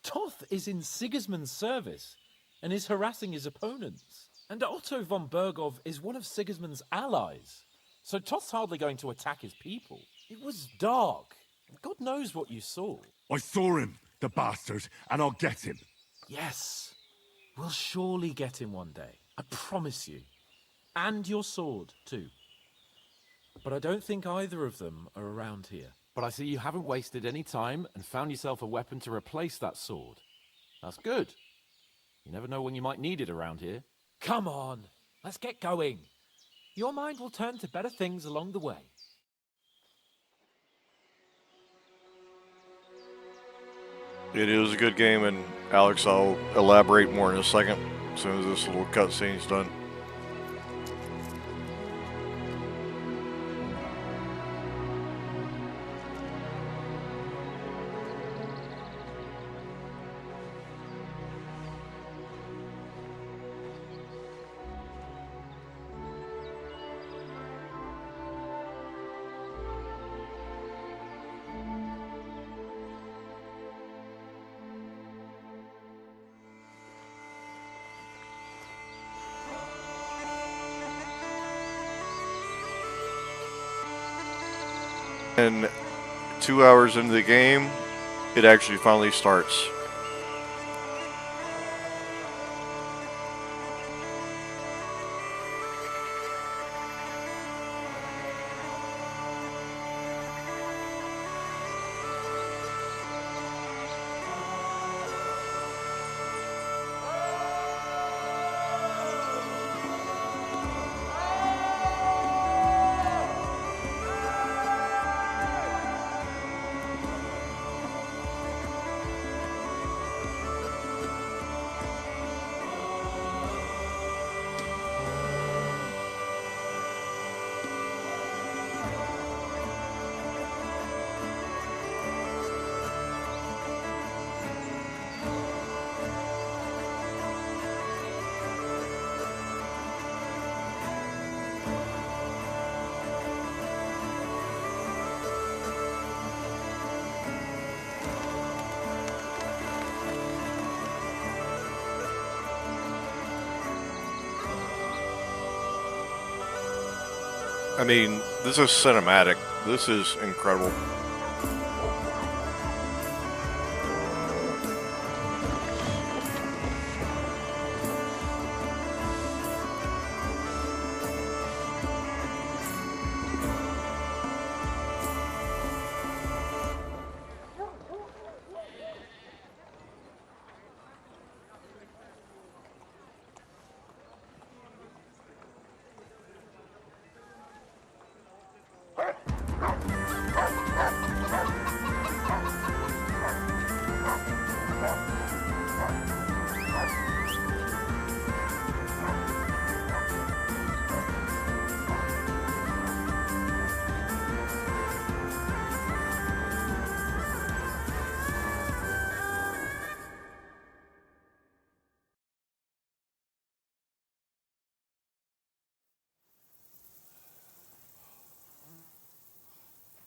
Toth is in Sigismund's service and is harassing his opponents. And Otto von Bergov is one of Sigismund's allies. So Toth's hardly going to attack his people. It was dark. God knows what you saw. I saw him, the bastard, and I'll get him. Yes, we'll surely get him one day. I promise you. And your sword, too. But I don't think either of them are around here. But I see you haven't wasted any time and found yourself a weapon to replace that sword. That's good. You never know when you might need it around here. Come on, let's get going. Your mind will turn to better things along the way. It is a good game, and Alex, I'll elaborate more in a second as soon as this little cutscene's done. And 2 hours into the game, it actually finally starts. I mean, this is cinematic. This is incredible.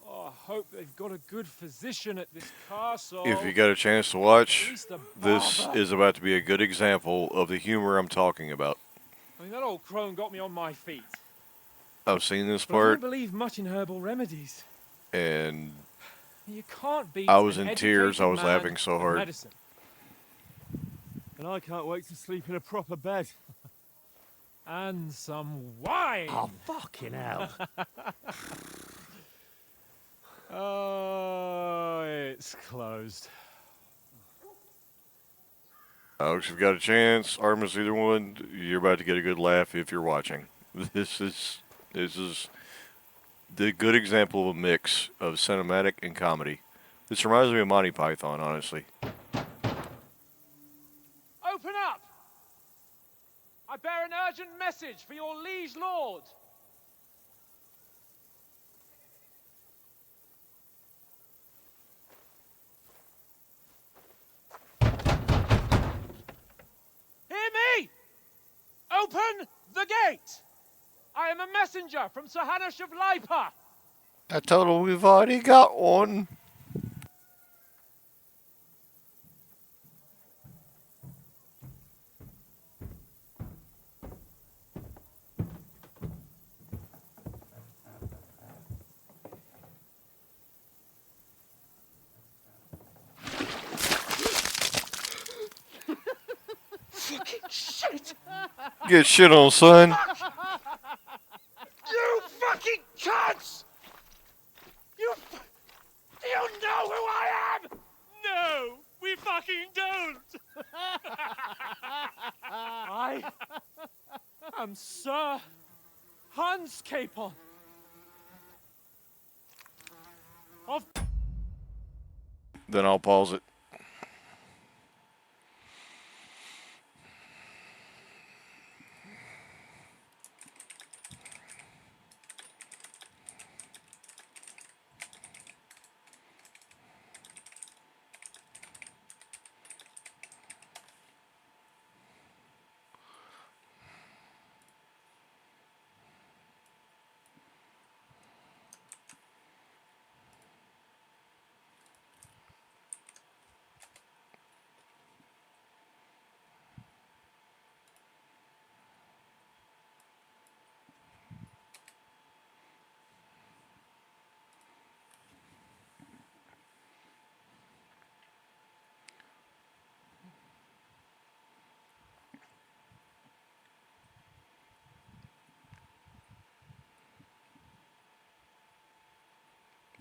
I hope they've got a good physician at this castle. If you got a chance to watch, At least a this barber. is about to be a good example of the humor I'm talking about. I mean, that old crone got me on my feet. I've seen this But I don't part, believe much in herbal remedies. and You can't beat I was an in tears. I educated was man laughing so and hard. Medicine. And I can't wait to sleep in a proper bed. And some wine. Oh, fucking hell. Oh, it's closed. Alex, if you've got a chance, Artemis, either one, you're about to get a good laugh if you're watching. This is the good example of a mix of cinematic and comedy. This reminds me of Monty Python, honestly. Open up! I bear an urgent message for your liege lord. Hear me! Open the gate! I am a messenger from Sir Hanush of Lipa. I told him we've already got one. Fucking shit! Get shit on, son. You fucking cunts! Do you know who I am? No, we fucking don't. I am Sir Hans Capon of... Then I'll pause it.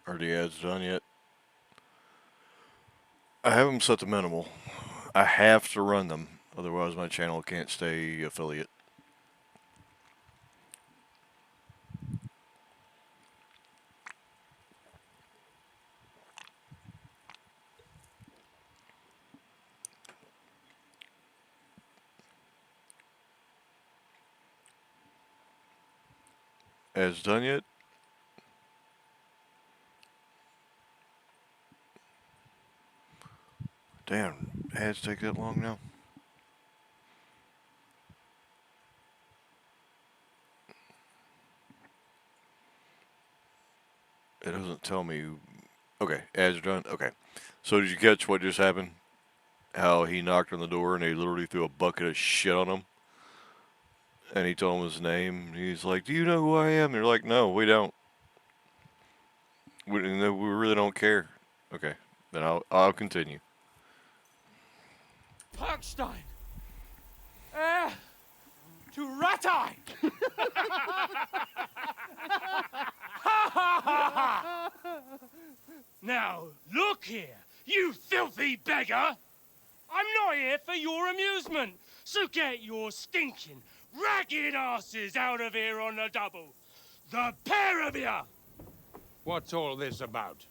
Are the ads done yet? I have them set to minimal. I have to run them, otherwise my channel can't stay affiliate. Ads done yet? Damn, ads take that long now. It doesn't tell me. Okay, ads are done. Okay. So did you catch what just happened? How he knocked on the door and they literally threw a bucket of shit on him? And he told him his name. He's like, "Do you know who I am?" They're like, "No, we don't. We really don't care." Okay, then I'll continue. Parkstein! Heir to Ratai! Now, look here, you filthy beggar! I'm not here for your amusement, so get your stinking, ragged asses out of here on the double. The pair of you! What's all this about?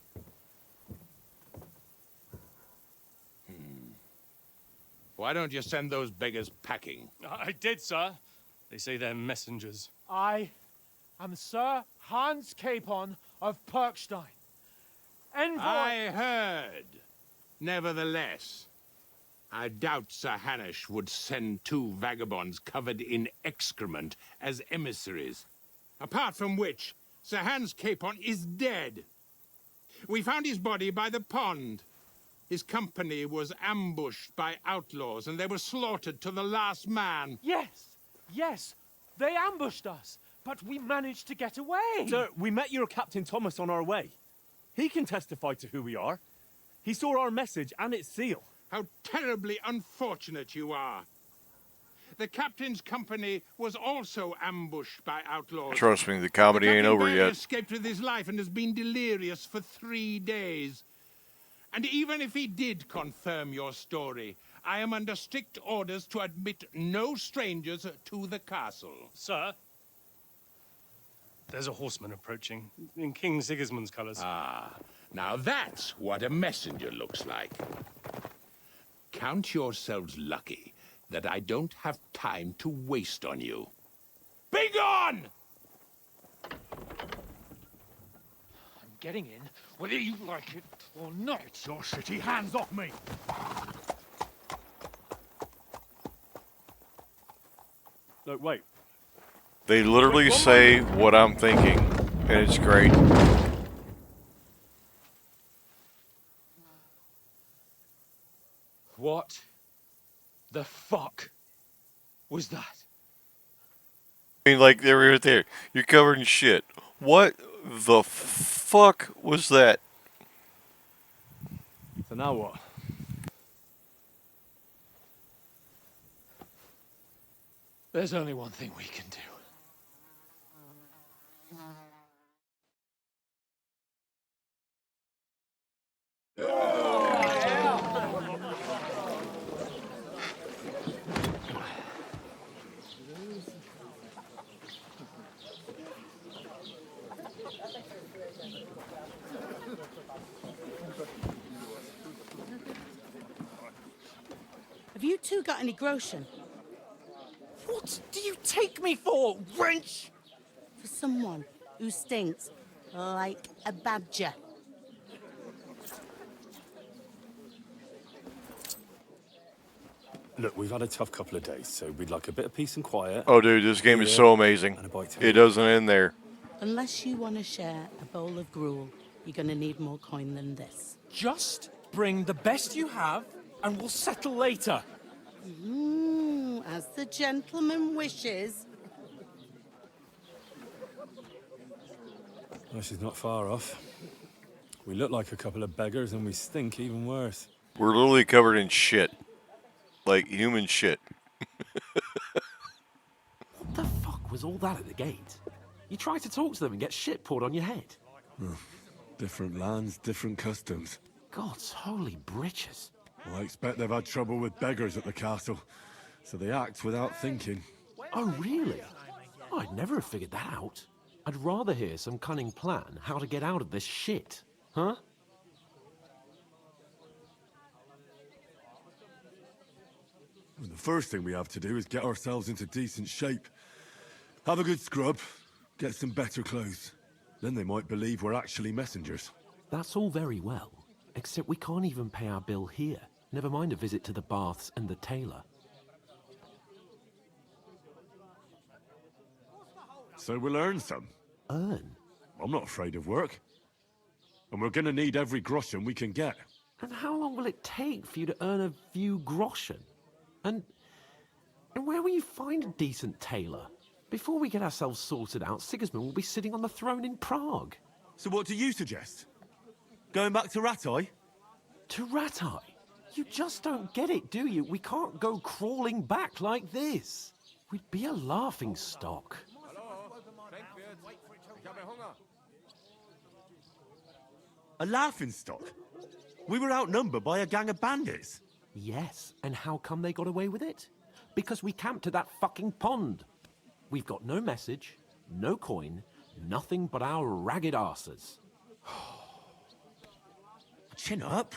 Why don't you send those beggars packing? I did, sir. They say they're messengers. I am Sir Hans Capon of Parkstein. Envoy... I heard. Nevertheless, I doubt Sir Hanush would send two vagabonds covered in excrement as emissaries. Apart from which, Sir Hans Capon is dead. We found his body by the pond. His company was ambushed by outlaws, and they were slaughtered to the last man. Yes, they ambushed us, but we managed to get away. Sir, we met your Captain Thomas on our way. He can testify to who we are. He saw our message and its seal. How terribly unfortunate you are. The captain's company was also ambushed by outlaws. Trust me, the comedy ain't over He yet. escaped with his life and has been delirious for 3 days. And even if he did confirm your story, I am under strict orders to admit no strangers to the castle. Sir, there's a horseman approaching in King Sigismund's colors. Ah, now that's what a messenger looks like. Count yourselves lucky that I don't have time to waste on you. Be gone! I'm getting in, whether you like it or not. Your shitty hands off me! Look, wait. They literally say what I'm thinking, and it's great. What the fuck was that? I mean, like, they were right there. You're covered in shit. What the fuck was that? So now what? There's only one thing we can do. Have you two got any groschen? What do you take me for, wench? For someone who stinks like a badger. Look, we've had a tough couple of days, so we'd like a bit of peace and quiet. Oh, dude, this game is so amazing. It doesn't end there. Unless you want to share a bowl of gruel, you're going to need more coin than this. Just bring the best you have, and we'll settle later. As the gentleman wishes. Well, she's not far off. We look like a couple of beggars, and we stink even worse. We're literally covered in shit. Like human shit. What the fuck was all that at the gate? You try to talk to them and get shit poured on your head. Different lands, different customs. God's holy britches. Well, I expect they've had trouble with beggars at the castle, so they act without thinking. Oh, really? I'd never have figured that out. I'd rather hear some cunning plan how to get out of this shit. Huh? Well, the first thing we have to do is get ourselves into decent shape. Have a good scrub, get some better clothes. Then they might believe we're actually messengers. That's all very well, except we can't even pay our bill here. Never mind a visit to the baths and the tailor. So we'll earn some. Earn? I'm not afraid of work. And we're gonna need every groschen we can get. And how long will it take for you to earn a few groschen? And where will you find a decent tailor? Before we get ourselves sorted out, Sigismund will be sitting on the throne in Prague. So what do you suggest? Going back to Rattay? To Rattay? You just don't get it, do you? We can't go crawling back like this. We'd be a laughing stock. A laughing stock? We were outnumbered by a gang of bandits. Yes, and how come they got away with it? Because we camped at that fucking pond. We've got no message, no coin, nothing but our ragged arses. Chin up.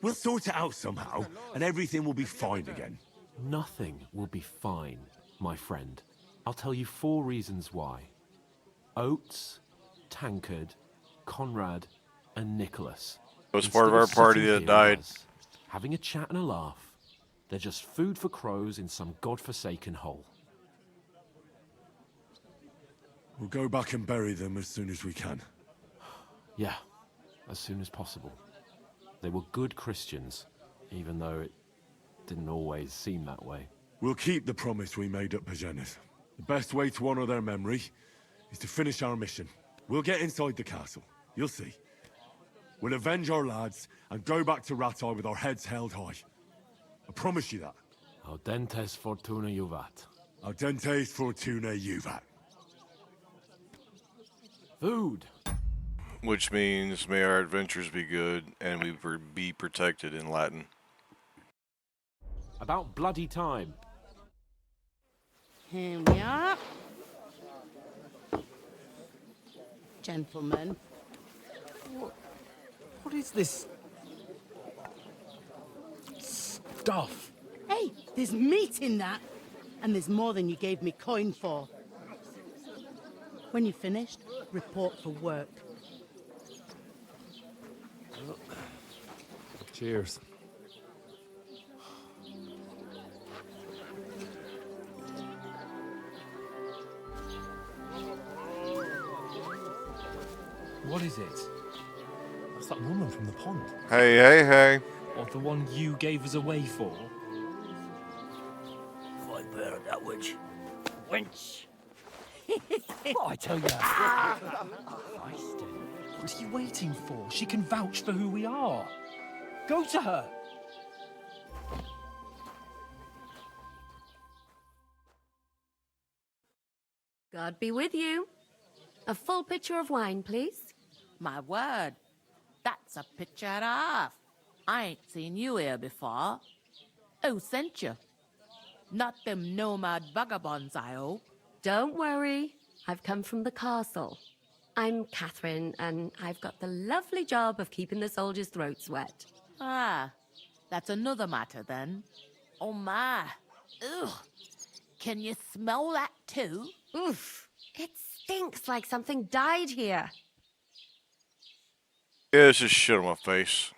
We'll sort it out somehow, and everything will be fine again. Nothing will be fine, my friend. I'll tell you 4 reasons why. Oates, Tankard, Conrad, and Nicholas. It was part of our party that died. Having a chat and a laugh. They're just food for crows in some godforsaken hole. We'll go back and bury them as soon as we can. Yeah, as soon as possible. They were good Christians, even though it didn't always seem that way. We'll keep the promise we made at Pageneth. The best way to honor their memory is to finish our mission. We'll get inside the castle. You'll see. We'll avenge our lads and go back to Rattay with our heads held high. I promise you that. Audentes fortuna juvat. Audentes fortuna juvat. Food. Which means, may our adventures be good and we be protected in Latin. About bloody time. Here we are. Gentlemen. What is this stuff? Hey, there's meat in that. And there's more than you gave me coin for. When you're finished, report for work. Cheers. What is it? That's that woman from the pond. Hey, hey, hey. Or the one you gave us away for? I bear that witch. Wench. What I tell you. What are you waiting for? She can vouch for who we are. Go to her. God be with you. A full pitcher of wine, please. My word, that's a picture and a half. I ain't seen you here before. Who sent you? Not them nomad vagabonds, I hope. Don't worry. I've come from the castle. I'm Catherine, and I've got the lovely job of keeping the soldiers' throats wet. Ah, that's another matter then. Oh my. Ugh. Can you smell that too? Oof. It stinks like something died here. Yeah, it's just shit on my face.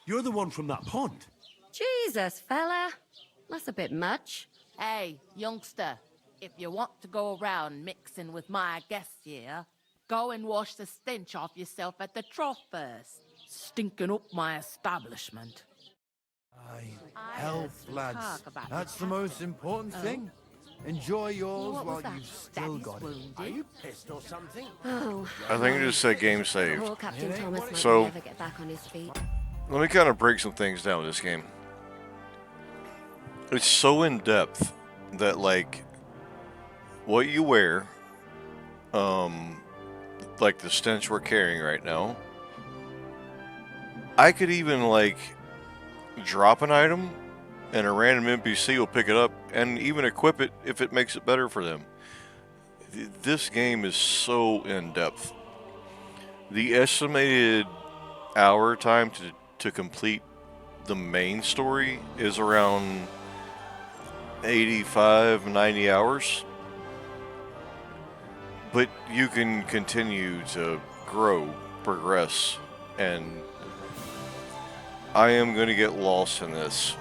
You're the one from that pond. Jesus, fella. That's a bit much. Hey, youngster, if you want to go around mixing with my guests here, go and wash the stench off yourself at the trough first. Stinking up my establishment. Health, lads. talk about That's the the most important thing. Enjoy yours What was while that? you've still Daddy's got it. wounded? Are you pissed or something? Oh. I think it just said game saved. Poor Captain Thomas might So, never get back on his feet. let me kind of break some things down with this game. It's so in depth that, like, what you wear, like the stench we're carrying right now, I could even, like, drop an item and a random NPC will pick it up and even equip it if it makes it better for them. This game is so in depth. The estimated hour time to complete the main story is around 85, 90 hours. But you can continue to grow, progress, and I am going to get lost in this.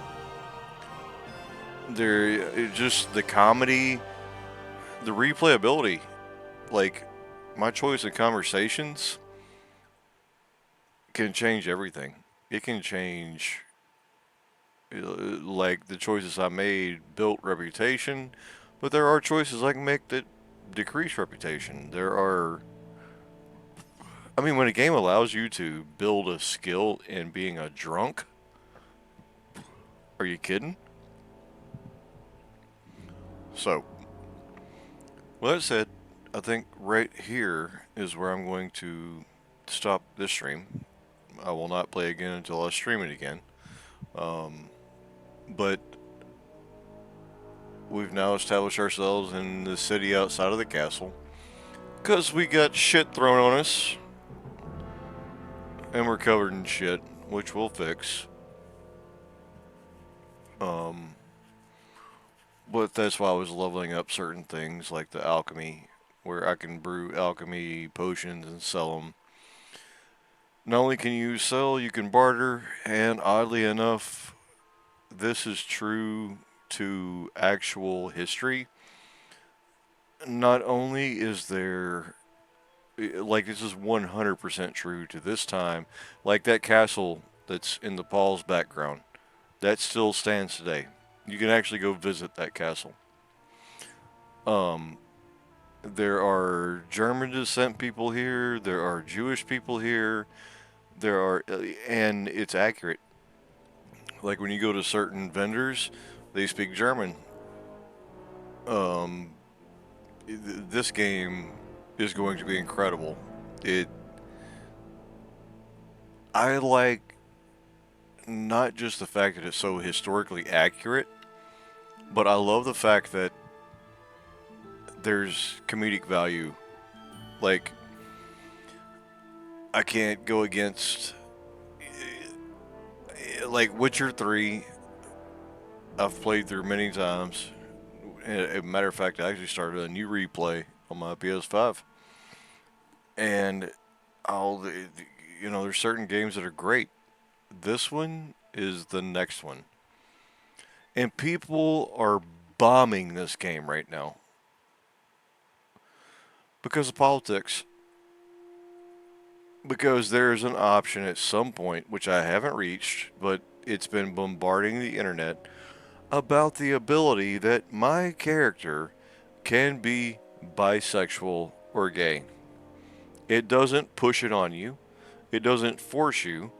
Just the comedy, the replayability, like my choice of conversations can change everything. It can change, like the choices I made built reputation, but there are choices I can make that decrease reputation. I mean, when a game allows you to build a skill in being a drunk, are you kidding? So, with that said, I think right here is where I'm going to stop this stream. I will not play again until I stream it again. But we've now established ourselves in the city outside of the castle, because we got shit thrown on us. And we're covered in shit, which we'll fix. But that's why I was leveling up certain things like the alchemy, where I can brew alchemy potions and sell them. Not only can you sell, you can barter, and oddly enough, this is true to actual history. Not only is there, like, this is 100% true to this time, like that castle that's in the Paul's background, that still stands today. You can actually go visit that castle. There are German descent people here, there are Jewish people here, and it's accurate. Like when you go to certain vendors, they speak German. This game is going to be incredible. I like not just the fact that it's so historically accurate, but I love the fact that there's comedic value. Like, I can't go against, like, Witcher 3, I've played through many times. As a matter of fact, I actually started a new replay on my PS5. And there's certain games that are great. This one is the next one. And people are bombing this game right now because of politics. Because there's an option at some point, which I haven't reached, but it's been bombarding the internet, about the ability that my character can be bisexual or gay. It doesn't push it on you. It doesn't force you.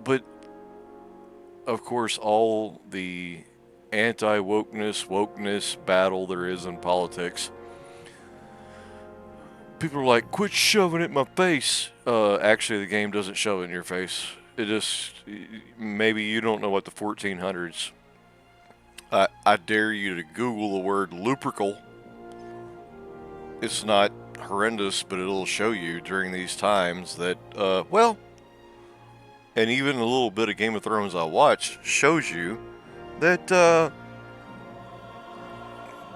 But, of course, all the wokeness battle there is in politics, people are like, quit shoving it in my face. Actually, the game doesn't shove it in your face. It just, maybe you don't know what the 1400s. I dare you to Google the word lupercal. It's not horrendous, but it'll show you during these times that, and even a little bit of Game of Thrones I watched shows you that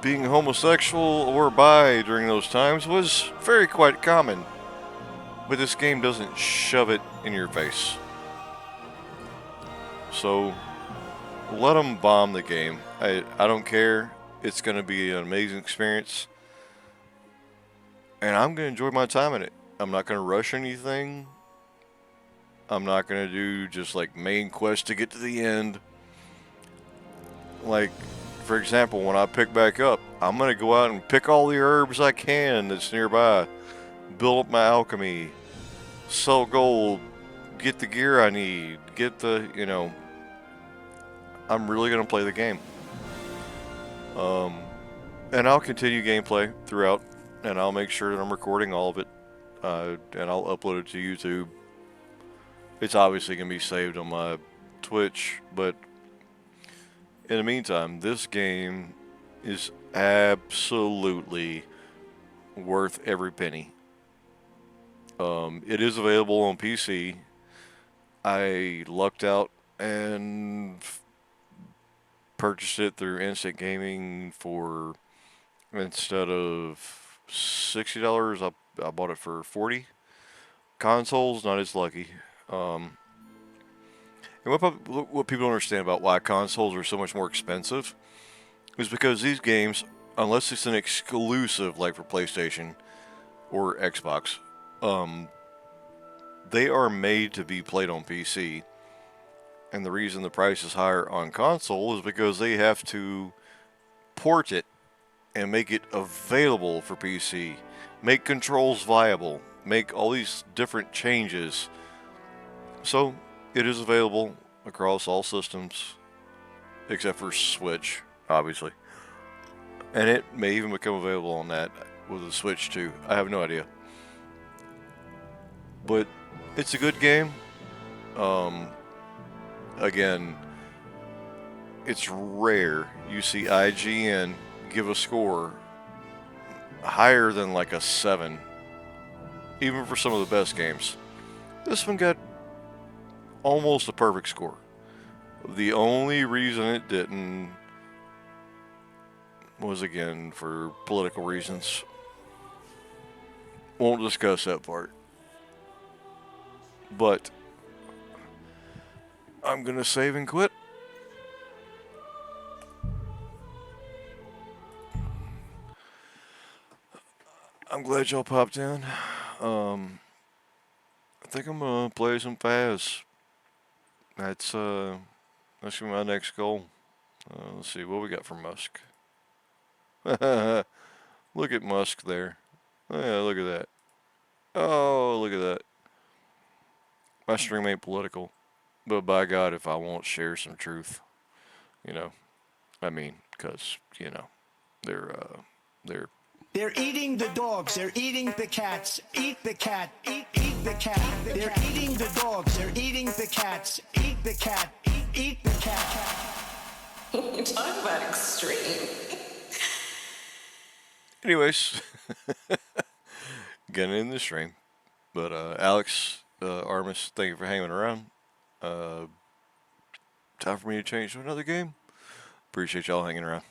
being homosexual or bi during those times was very quite common. But this game doesn't shove it in your face. So let them bomb the game. I don't care. It's going to be an amazing experience. And I'm going to enjoy my time in it. I'm not going to rush anything. I'm not going to do just like main quest to get to the end. Like, for example, when I pick back up, I'm going to go out and pick all the herbs I can that's nearby. Build up my alchemy. Sell gold. Get the gear I need. Get the, you know... I'm really going to play the game. And I'll continue gameplay throughout. And I'll make sure that I'm recording all of it. And I'll upload it to YouTube. It's obviously going to be saved on my Twitch. But in the meantime, this game is absolutely worth every penny. It is available on PC. I lucked out and purchased it through Instant Gaming for, instead of $60, I bought it for $40. Consoles, not as lucky. And what people don't understand about why consoles are so much more expensive is because these games, unless it's an exclusive like for PlayStation or Xbox, they are made to be played on PC. And the reason the price is higher on console is because they have to port it and make it available for PC, make controls viable, make all these different changes. So it is available across all systems except for Switch, obviously. And it may even become available on that with the Switch too. I have no idea. But it's a good game. Again, it's rare you see IGN give a score higher than like a 7, even for some of the best games. This one got almost a perfect score. The only reason it didn't was, again, for political reasons. Won't discuss that part. But I'm going to save and quit. I'm glad y'all popped in. I think I'm going to play some Faz. That's gonna be my next goal. Let's see what we got for Musk. Look at Musk there. Oh, yeah, look at that. Oh, look at that. My stream ain't political, but by God, if I won't share some truth, you know, I mean, because, you know, They're eating the dogs. They're eating the cats. Eat the cat. Eat the cat. They're eating the dogs. They're eating the cats. Eat the cat. Eat the cat. You talk about extreme. Anyways, getting in the stream. But Alex, Armis, thank you for hanging around. Time for me to change to another game. Appreciate y'all hanging around.